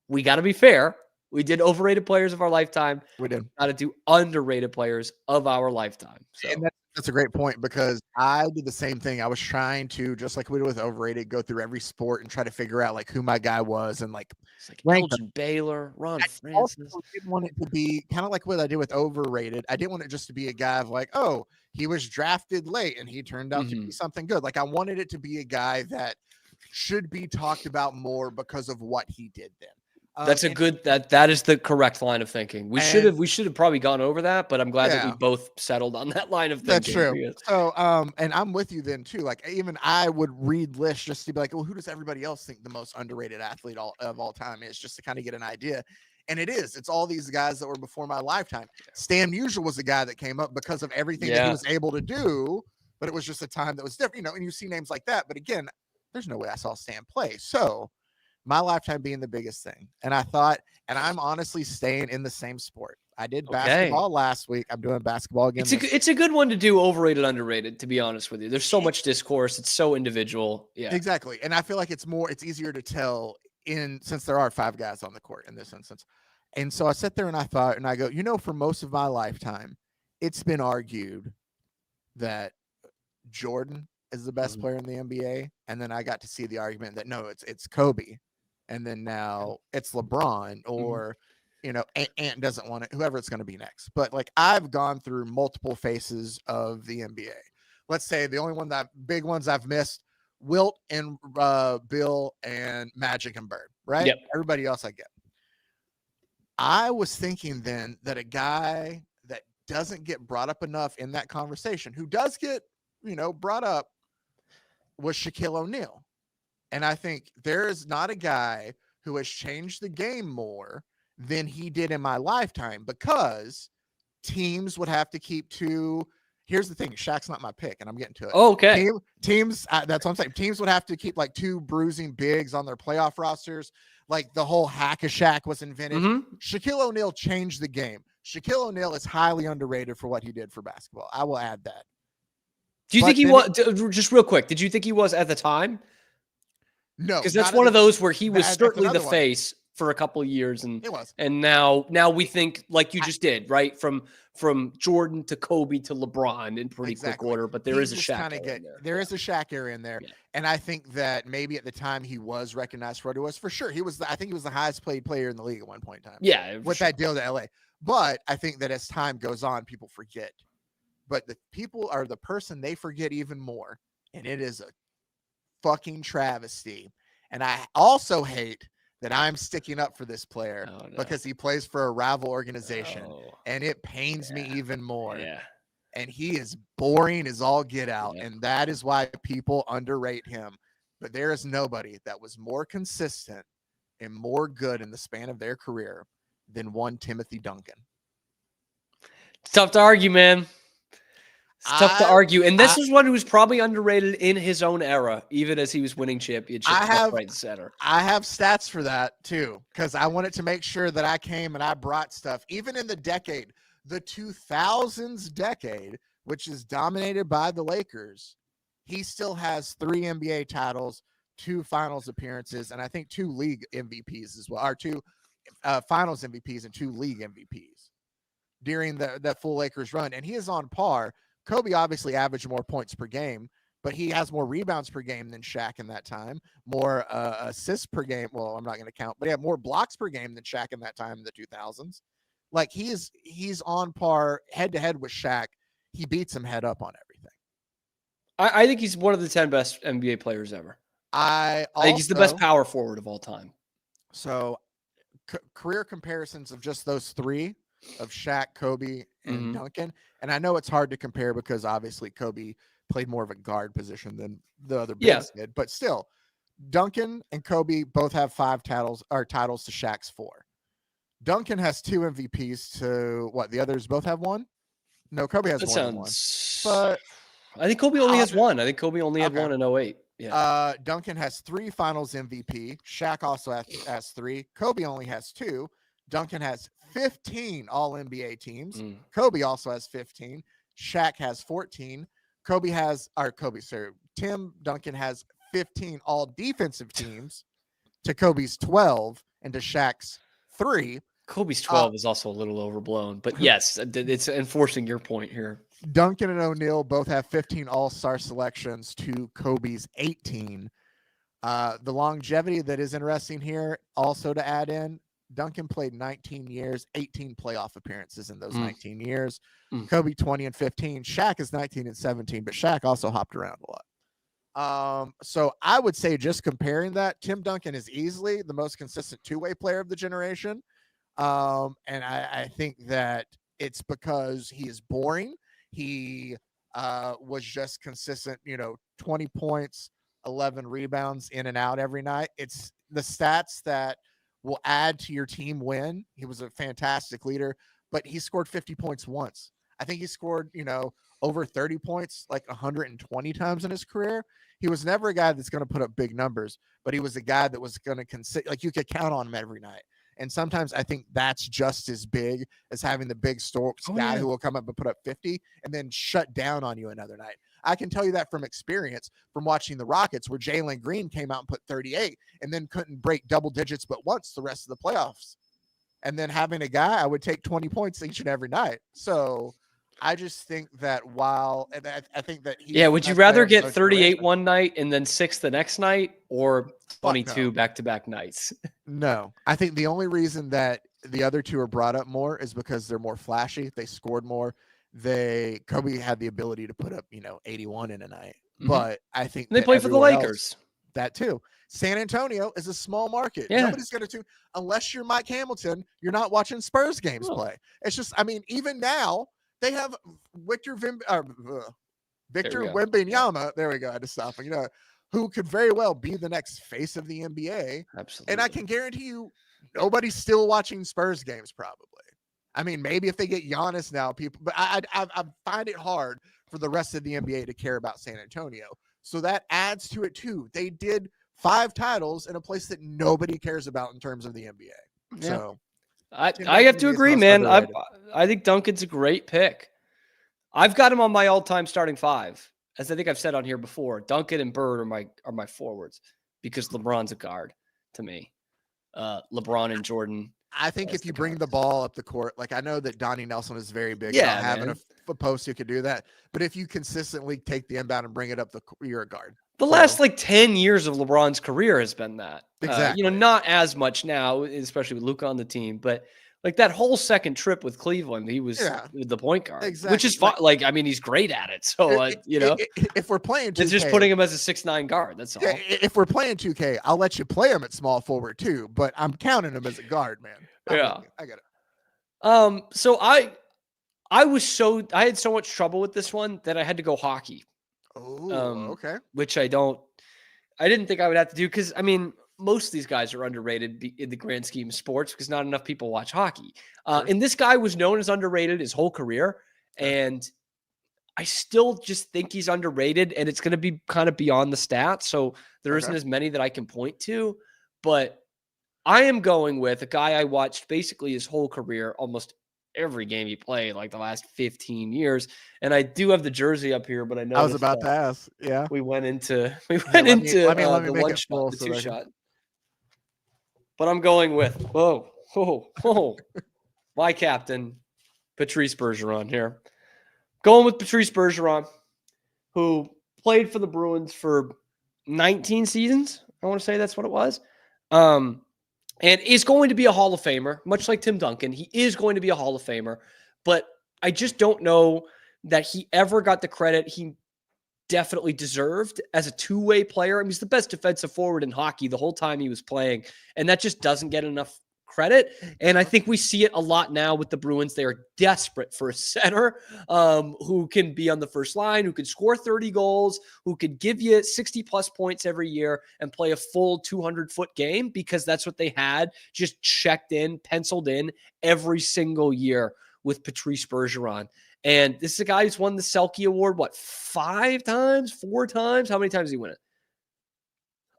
Speaker 2: we got to be fair. We did overrated players of our lifetime.
Speaker 12: We did.
Speaker 2: Got to do underrated players of our lifetime. So.
Speaker 12: And that's a great point because I did the same thing. I was trying to, just like we did with overrated, go through every sport and try to figure out like who my guy was and like
Speaker 2: Elgin Baylor, Ron Francis.
Speaker 12: I didn't want it to be kind of like what I did with overrated. I didn't want it just to be a guy of like, oh, he was drafted late and he turned out to be something good. Like I wanted it to be a guy that should be talked about more because of what he did then.
Speaker 2: That's that is the correct line of thinking. We should have probably gone over that, but I'm glad that we both settled on that line of thinking.
Speaker 12: That's true. So, and I'm with you then too. Like even I would read lists just to be like, well, who does everybody else think the most underrated athlete of all time is, just to kind of get an idea. And it's all these guys that were before my lifetime. Stan Musial was the guy that came up because of everything that he was able to do, but it was just a time that was different, and you see names like that. But again, there's no way I saw Stan play. So my lifetime being the biggest thing. And I thought, and I'm honestly staying in the same sport. I did basketball last week. I'm doing basketball again.
Speaker 2: It's a good one to do, overrated, underrated, to be honest with you. There's so much discourse. It's so individual. Yeah,
Speaker 12: exactly. And I feel like it's easier to tell since there are 5 guys on the court in this instance. And so I sat there and I thought, and I go, for most of my lifetime, it's been argued that Jordan is the best player in the NBA. And then I got to see the argument that no, it's Kobe. And then now it's LeBron, or, Ant doesn't want it, whoever it's going to be next. But like, I've gone through multiple phases of the NBA. Let's say the only big ones I've missed, Wilt and Bill and Magic and Bird, right?
Speaker 2: Yep.
Speaker 12: Everybody else I get. I was thinking then that a guy that doesn't get brought up enough in that conversation, who does get, brought up, was Shaquille O'Neal. And I think there is not a guy who has changed the game more than he did in my lifetime, because teams would have to keep 2. Here's the thing. Shaq's not my pick, and I'm getting to it.
Speaker 2: Oh, okay.
Speaker 12: Teams, that's what I'm saying. Teams would have to keep like 2 bruising bigs on their playoff rosters. Like the whole hack of Shaq was invented. Shaquille O'Neal changed the game. Shaquille O'Neal is highly underrated for what he did for basketball. I will add that.
Speaker 2: Do you think he was, just real quick, did you think he was at the time?
Speaker 12: No,
Speaker 2: because that's one of those where he was certainly the face for a couple of years, and
Speaker 12: it was.
Speaker 2: And now we think like you just did, right? From Jordan to Kobe to LeBron in pretty quick order, but there is a Shaq area in there.
Speaker 12: There is a Shaq area in there, and I think that maybe at the time he was recognized for what he was. For sure, I think he was the highest paid player in the league at one point in time.
Speaker 2: Yeah,
Speaker 12: with that deal to LA. But I think that as time goes on, people forget. But the people are the person they forget even more, and it is a fucking travesty. And I also hate that I'm sticking up for this player because he plays for a rival organization, and it pains me even more.
Speaker 2: Yeah.
Speaker 12: And he is boring as all get out, and that is why people underrate him. But there is nobody that was more consistent and more good in the span of their career than one Timothy Duncan.
Speaker 2: It's tough to argue, man. It's tough to argue. And this is one who was probably underrated in his own era, even as he was winning championships right and center.
Speaker 12: I have stats for that too, because I wanted to make sure that I came and I brought stuff. Even in the 2000s decade, which is dominated by the Lakers, he still has 3 NBA titles, 2 finals appearances, and I think 2 league MVPs as well, or 2 finals MVPs and 2 league MVPs during that full Lakers run. And he is on par. Kobe obviously averaged more points per game, but he has more rebounds per game than Shaq in that time, more assists per game. Well, I'm not going to count, but he had more blocks per game than Shaq in that time in the 2000s. Like he's on par head to head with Shaq. He beats him head up on everything.
Speaker 2: I think he's one of the 10 best NBA players ever.
Speaker 12: I
Speaker 2: think he's the best power forward of all time.
Speaker 12: So career comparisons of just those 3 of Shaq, Kobe, and Duncan. And I know it's hard to compare because obviously Kobe played more of a guard position than the other bigs did, but still Duncan and Kobe both have 5 titles to Shaq's 4. Duncan has 2 MVPs to what? The others both have 1? No, Kobe has one. But
Speaker 2: I think Kobe only has 1. I think Kobe only had 1 in 08.
Speaker 12: Yeah. Duncan has 3 finals MVP. Shaq also has 3. Kobe only has 2. Duncan has 15 all NBA teams. Kobe also has 15. Shaq has 14. Tim Duncan has 15 all defensive teams to Kobe's 12 and to Shaq's 3.
Speaker 2: Kobe's 12 is also a little overblown, but yes, it's enforcing your point here.
Speaker 12: Duncan and O'Neal both have 15 all-star selections to Kobe's 18. The longevity that is interesting here, also to add in, Duncan played 19 years, 18 playoff appearances in those 19 years. Kobe 20 and 15. Shaq is 19 and 17, but Shaq also hopped around a lot. So I would say, just comparing that, Tim Duncan is easily the most consistent two-way player of the generation. And I think that it's because he is boring. He was just consistent, 20 points, 11 rebounds in and out every night. It's the stats that will add to your team win. He was a fantastic leader, but he scored 50 points once. I think he scored, over 30 points like 120 times in his career. He was never a guy that's going to put up big numbers, but he was a guy that was going to consider, like, you could count on him every night. And sometimes I think that's just as big as having the big guy who will come up and put up 50 and then shut down on you another night. I can tell you that from experience from watching the Rockets, where Jalen Green came out and put 38 and then couldn't break double digits but once the rest of the playoffs. And then having a guy, I would take 20 points each and every night. So I just think that I think that
Speaker 2: would you rather get 38 one night and then 6 the next night, or 22 back-to-back nights?
Speaker 12: No, I think the only reason that the other two are brought up more is because they're more flashy. They scored more. Kobe had the ability to put up, 81 in a night, but I think
Speaker 2: they play for the Lakers.
Speaker 12: That too. San Antonio is a small market.
Speaker 2: Yeah.
Speaker 12: Nobody's going to, unless you're Mike Hamilton, you're not watching Spurs games play. It's just, even now, they have Victor Wembanyama. There we go. I had to stop. Who could very well be the next face of the NBA.
Speaker 2: Absolutely.
Speaker 12: And I can guarantee you, nobody's still watching Spurs games. Probably. Maybe if they get Giannis now, people. But I find it hard for the rest of the NBA to care about San Antonio. So that adds to it too. They did 5 titles in a place that nobody cares about in terms of the NBA.
Speaker 2: Yeah.
Speaker 12: So.
Speaker 2: I have to agree, man. I think Duncan's a great pick. I've got him on my all-time starting 5, as I think I've said on here before. Duncan and Bird are my forwards, because LeBron's a guard to me. LeBron and Jordan.
Speaker 12: I think if you bring the ball up the court, like, I know that Donnie Nelson is very big about having a post who could do that, but if you consistently take the inbound and bring it up you're a guard.
Speaker 2: The last 10 years of LeBron's career has been that.
Speaker 12: Exactly.
Speaker 2: Not as much now, especially with Luka on the team, but that whole second trip with Cleveland, he was the point guard, which is fine. He's great at it. So,
Speaker 12: if we're playing 2K,
Speaker 2: it's just putting him as a 6'9" guard. That's all.
Speaker 12: If we're playing 2K, I'll let you play him at small forward too, but I'm counting him as a guard, man. I get it.
Speaker 2: So I had so much trouble with this one that I had to go hockey.
Speaker 12: Oh, okay.
Speaker 2: Which I didn't think I would have to do, because most of these guys are underrated in the grand scheme of sports, because not enough people watch hockey. And this guy was known as underrated his whole career, and I still just think he's underrated, and it's going to be kind of beyond the stats, so there isn't as many that I can point to. But I am going with a guy I watched basically his whole career, almost every game he played, like the last 15 years. And I do have the jersey up here, but I know
Speaker 12: I was about to ask. Yeah,
Speaker 2: we went into
Speaker 12: let me
Speaker 2: the
Speaker 12: make
Speaker 2: one
Speaker 12: it
Speaker 2: shot,
Speaker 12: full
Speaker 2: the
Speaker 12: so
Speaker 2: 2
Speaker 12: that
Speaker 2: shot. But I'm going with my captain, Patrice Bergeron here. Going with Patrice Bergeron, who played for the Bruins for 19 seasons. I want to say that's what it was. And is going to be a Hall of Famer, much like Tim Duncan. He is going to be a Hall of Famer, but I just don't know that he ever got the credit he definitely deserved as a two-way player. He's the best defensive forward in hockey the whole time he was playing, and that just doesn't get enough credit. And I think we see it a lot now with the Bruins. They are desperate for a center who can be on the first line, who can score 30 goals, who could give you 60-plus points every year and play a full 200-foot game, because that's what they had just checked in, penciled in every single year with Patrice Bergeron. And this is a guy who's won the Selke Award, 5 times, 4 times? How many times did he win it?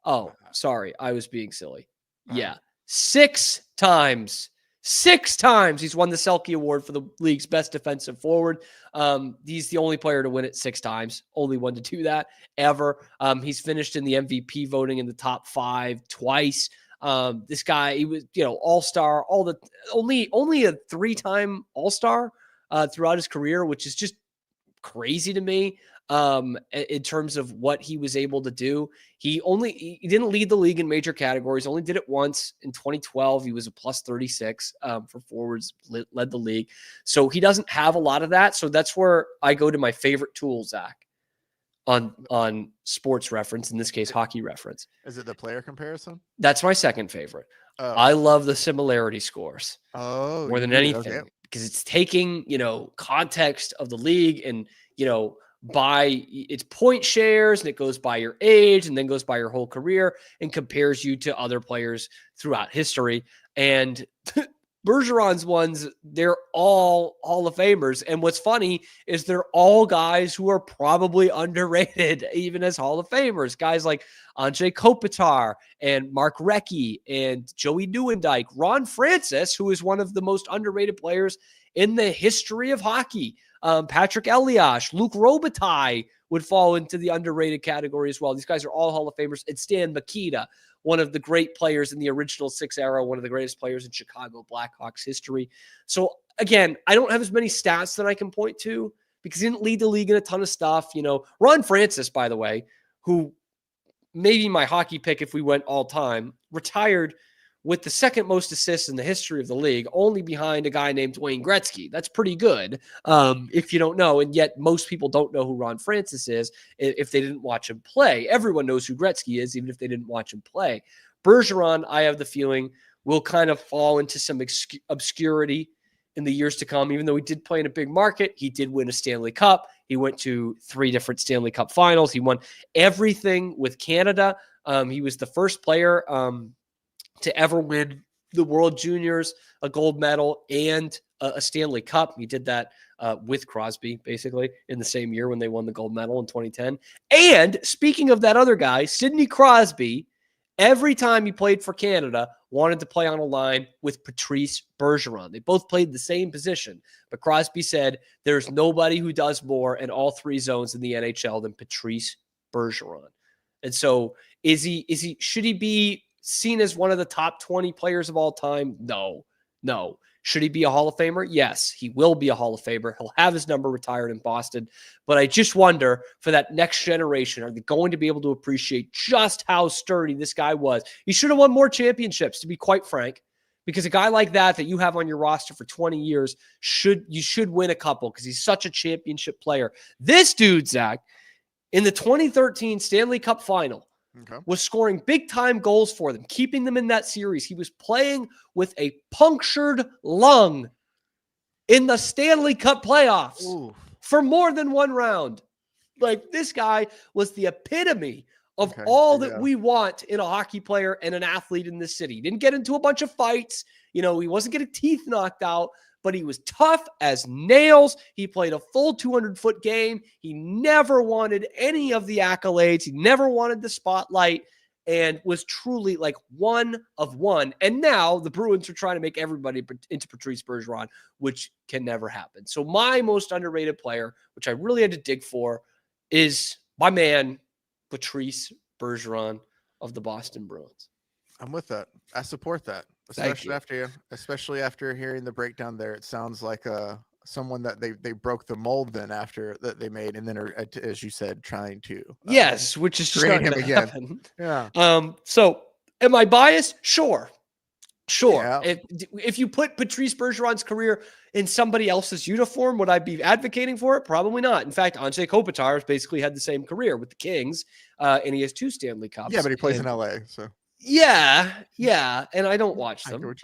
Speaker 2: Oh, sorry. I was being silly. Yeah. 6 times. 6 times he's won the Selke Award for the league's best defensive forward. He's the only player to win it 6 times. Only one to do that ever. He's finished in the MVP voting in the top 5 twice. This guy, he was, all-star, only a 3-time all-star throughout his career, which is just crazy to me. In terms of what he was able to do. He didn't lead the league in major categories, only did it once in 2012. He was a plus 36 for forwards, led the league. So he doesn't have a lot of that. So that's where I go to my favorite tool, Zach. on sports reference, in this case, hockey reference.
Speaker 12: Is it the player comparison?
Speaker 2: That's my second favorite.
Speaker 12: Oh.
Speaker 2: I love the similarity scores
Speaker 12: more
Speaker 2: than anything because it's taking, context of the league and, by its point shares, and it goes by your age and then goes by your whole career and compares you to other players throughout history. And Bergeron's ones, they're all Hall of Famers. And what's funny is they're all guys who are probably underrated, even as Hall of Famers. Guys like Andrei Kopitar and Mark Recchi and Joey Nieuwendyk, Ron Francis, who is one of the most underrated players in the history of hockey. Patrick Elias, Luc Robitaille would fall into the underrated category as well. These guys are all Hall of Famers. And Stan Mikita, one of the great players in the original Six era, one of the greatest players in Chicago Blackhawks history. So again, I don't have as many stats that I can point to because he didn't lead the league in a ton of stuff. Ron Francis, by the way, who maybe my hockey pick if we went all time, retired with the second most assists in the history of the league, only behind a guy named Wayne Gretzky. That's pretty good if you don't know, and yet most people don't know who Ron Francis is if they didn't watch him play. Everyone knows who Gretzky is, even if they didn't watch him play. Bergeron, I have the feeling, will kind of fall into some obscurity in the years to come, even though he did play in a big market. He did win a Stanley Cup. He went to 3 different Stanley Cup finals. He won everything with Canada. He was the first player to ever win the World Juniors, a gold medal, and a Stanley Cup. He did that with Crosby, basically, in the same year when they won the gold medal in 2010. And speaking of that other guy, Sidney Crosby, every time he played for Canada, wanted to play on a line with Patrice Bergeron. They both played the same position, but Crosby said there's nobody who does more in all 3 zones in the NHL than Patrice Bergeron. And so should he be seen as one of the top 20 players of all time? No. Should he be a Hall of Famer? Yes, he will be a Hall of Famer. He'll have his number retired in Boston. But I just wonder, for that next generation, are they going to be able to appreciate just how sturdy this guy was? He should have won more championships, to be quite frank, because a guy like that you have on your roster for 20 years, you should win a couple because he's such a championship player. This dude, Zach, in the 2013 Stanley Cup final, was scoring big-time goals for them, keeping them in that series. He was playing with a punctured lung in the Stanley Cup playoffs for more than one round. Like, this guy was the epitome of all that we want in a hockey player and an athlete in this city. He didn't get into a bunch of fights. He wasn't getting teeth knocked out, but he was tough as nails. He played a full 200-foot game. He never wanted any of the accolades. He never wanted the spotlight and was truly like one of one. And now the Bruins are trying to make everybody into Patrice Bergeron, which can never happen. So my most underrated player, which I really had to dig for, is my man, Patrice Bergeron of the Boston Bruins.
Speaker 12: I'm with that. I support that. Especially after hearing the breakdown there, it sounds like someone that they broke the mold then after that they made, and then are, as you said, trying to
Speaker 2: which is just
Speaker 12: create
Speaker 2: not
Speaker 12: him again.
Speaker 2: Happen.
Speaker 12: Yeah.
Speaker 2: So am I biased? Sure.
Speaker 12: Yeah.
Speaker 2: If you put Patrice Bergeron's career in somebody else's uniform, would I be advocating for it? Probably not. In fact, Andrei Kopitar has basically had the same career with the Kings, and he has 2 Stanley Cups.
Speaker 12: Yeah, but he plays in LA, so.
Speaker 2: Yeah, and I don't watch them.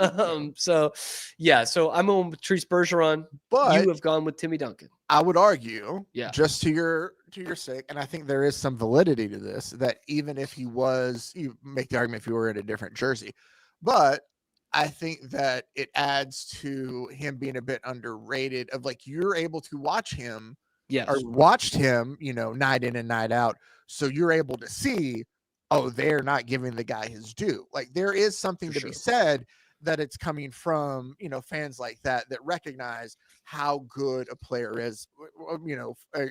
Speaker 2: So I'm on Patrice Bergeron, but you have gone with Timmy Duncan.
Speaker 12: I would argue, just to your sake, and I think there is some validity to this, that even if you make the argument if you were in a different jersey, but I think that it adds to him being a bit underrated, of like, you're able to watch him, or watched him, night in and night out. So you're able to see, they're not giving the guy his due. Like, there is something to be said that it's coming from, fans like that recognize how good a player is,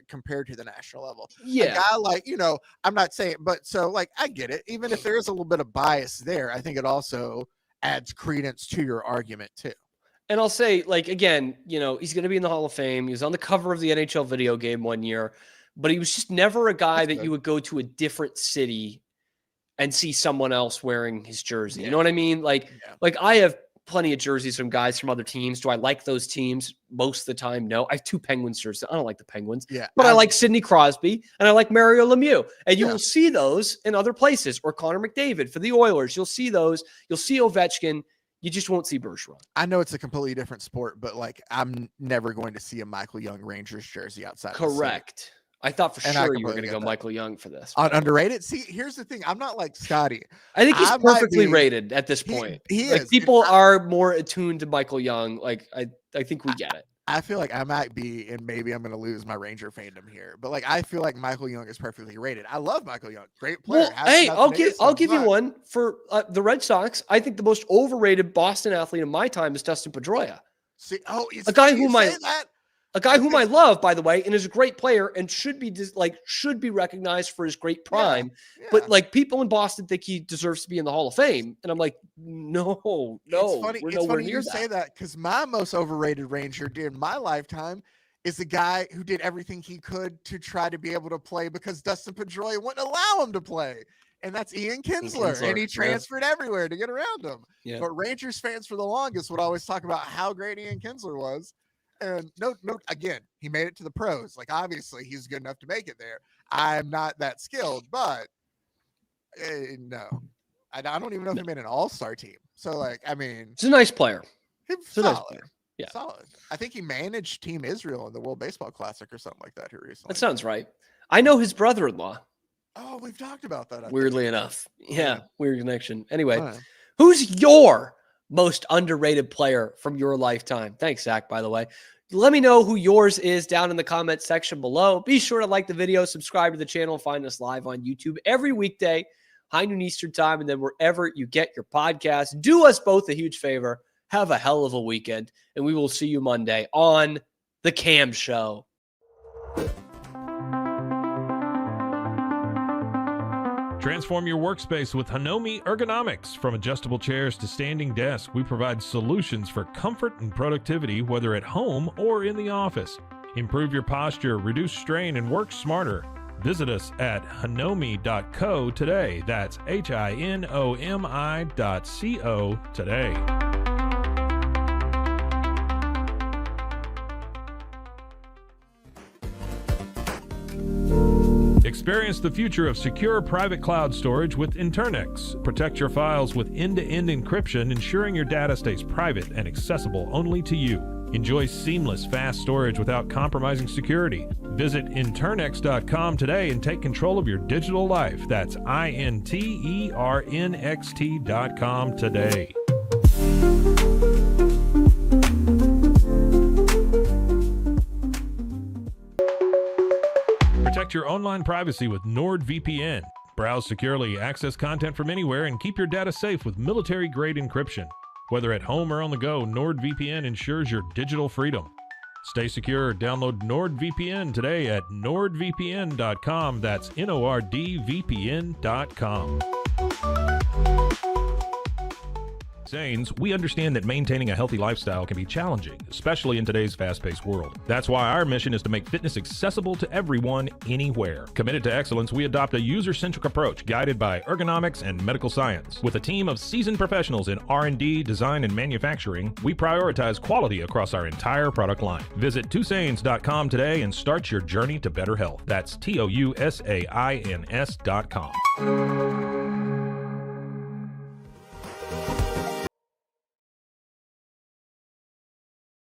Speaker 12: compared to the national level.
Speaker 2: Yeah.
Speaker 12: A guy like, I'm not saying, but so like, I get it. Even if there is a little bit of bias there, I think it also adds credence to your argument too.
Speaker 2: And I'll say, like, again, he's going to be in the Hall of Fame. He was on the cover of the NHL video game one year, but he was just never a guy that you would go to a different city and see someone else wearing his jersey. You know what I mean? Like I have plenty of jerseys from guys from other teams. Do I like those teams most of the time? No. I have 2 Penguins jerseys. I don't like the Penguins.
Speaker 12: Yeah,
Speaker 2: but I like Sidney Crosby and I like Mario Lemieux. And you
Speaker 12: Yeah.
Speaker 2: will see those in other places. Or Connor McDavid for the Oilers. You'll see those. You'll see Ovechkin. You just won't see Bergeron.
Speaker 12: I know it's a completely different sport, but like I'm never going to see a Michael Young Rangers jersey outside.
Speaker 2: Correct. I thought for
Speaker 12: And I
Speaker 2: sure you were
Speaker 12: completely
Speaker 2: going to
Speaker 12: get
Speaker 2: go
Speaker 12: that.
Speaker 2: Michael Young for this.
Speaker 12: Underrated. See, here's the thing. I'm not like Scotty.
Speaker 2: I think he's
Speaker 12: I might
Speaker 2: perfectly
Speaker 12: be-
Speaker 2: rated at this point.
Speaker 12: He
Speaker 2: like
Speaker 12: is.
Speaker 2: people are more attuned to Michael Young. Like I think we get it.
Speaker 12: I feel like I might be, and maybe I'm going to lose my Ranger fandom here, but like I feel like Michael Young is perfectly rated. I love Michael Young, great player.
Speaker 2: Well,
Speaker 12: Hasn't
Speaker 2: hey,
Speaker 12: nothing
Speaker 2: I'll
Speaker 12: against
Speaker 2: give
Speaker 12: him,
Speaker 2: you
Speaker 12: but
Speaker 2: one for the Red Sox. I think the most overrated Boston athlete in my time is Dustin Pedroia.
Speaker 12: See, it's
Speaker 2: A guy
Speaker 12: funny you
Speaker 2: whom I-
Speaker 12: say that.
Speaker 2: A guy whom I love, by the way, and is a great player and should be recognized for his great prime.
Speaker 12: Yeah.
Speaker 2: But like people in Boston think he deserves to be in the Hall of Fame, and I'm like, no,
Speaker 12: It's funny,
Speaker 2: we're
Speaker 12: it's
Speaker 2: nowhere
Speaker 12: funny
Speaker 2: near
Speaker 12: you say that because my most overrated Ranger during my lifetime is the guy who did everything he could to try to be able to play because Dustin Pedroia wouldn't allow him to play. And that's Ian Kinsler. And he transferred everywhere to get around him.
Speaker 2: Yeah.
Speaker 12: But Rangers fans for the longest would always talk about how great Ian Kinsler was. And no, again, he made it to the pros. Like, obviously, he's good enough to make it there. I'm not that skilled, but no. I don't even know if he made an all-star team. So, like, I mean,
Speaker 2: He's a nice player.
Speaker 12: he's
Speaker 2: a nice
Speaker 12: solid.
Speaker 2: player. Yeah.
Speaker 12: Solid. I think he managed Team Israel in the World Baseball Classic or something like that here recently.
Speaker 2: That sounds right. I know his brother-in-law.
Speaker 12: Oh, we've talked about that. I
Speaker 2: Weirdly
Speaker 12: think.
Speaker 2: enough. Yeah, weird connection. Anyway,
Speaker 12: Right.
Speaker 2: who's your most underrated player from your lifetime? Thanks, Zach, by the way. Let me know who yours is down in the comment section below. Be sure to like the video, subscribe to the channel, find us live on YouTube every weekday, high noon Eastern time, and then wherever you get your podcasts. Do us both a huge favor. Have a hell of a weekend, and we will see you Monday on The Cam Show.
Speaker 1: Transform your workspace with Hanomi Ergonomics. From adjustable chairs to standing desks, we provide solutions for comfort and productivity, whether at home or in the office. Improve your posture, reduce strain, and work smarter. Visit us at hanomi.co today. That's HINOMI.co today. Experience the future of secure private cloud storage with Internex. Protect your files with end-to-end encryption, ensuring your data stays private and accessible only to you. Enjoy seamless, fast storage without compromising security. Visit Internex.com today and take control of your digital life. That's INTERNXT.com today. Protect your online privacy with NordVPN. Browse securely, access content from anywhere, and keep your data safe with military-grade encryption. Whether at home or on the go, NordVPN ensures your digital freedom. Stay secure. Download NordVPN today at nordvpn.com. That's NORDVPN.com. Zanes, we understand that maintaining a healthy lifestyle can be challenging, especially in today's fast-paced world. That's why our mission is to make fitness accessible to everyone, anywhere. Committed to excellence, we adopt a user-centric approach guided by ergonomics and medical science. With a team of seasoned professionals in R&D, design, and manufacturing, we prioritize quality across our entire product line. Visit twosains.com today and start your journey to better health. That's TOUSAINS.com.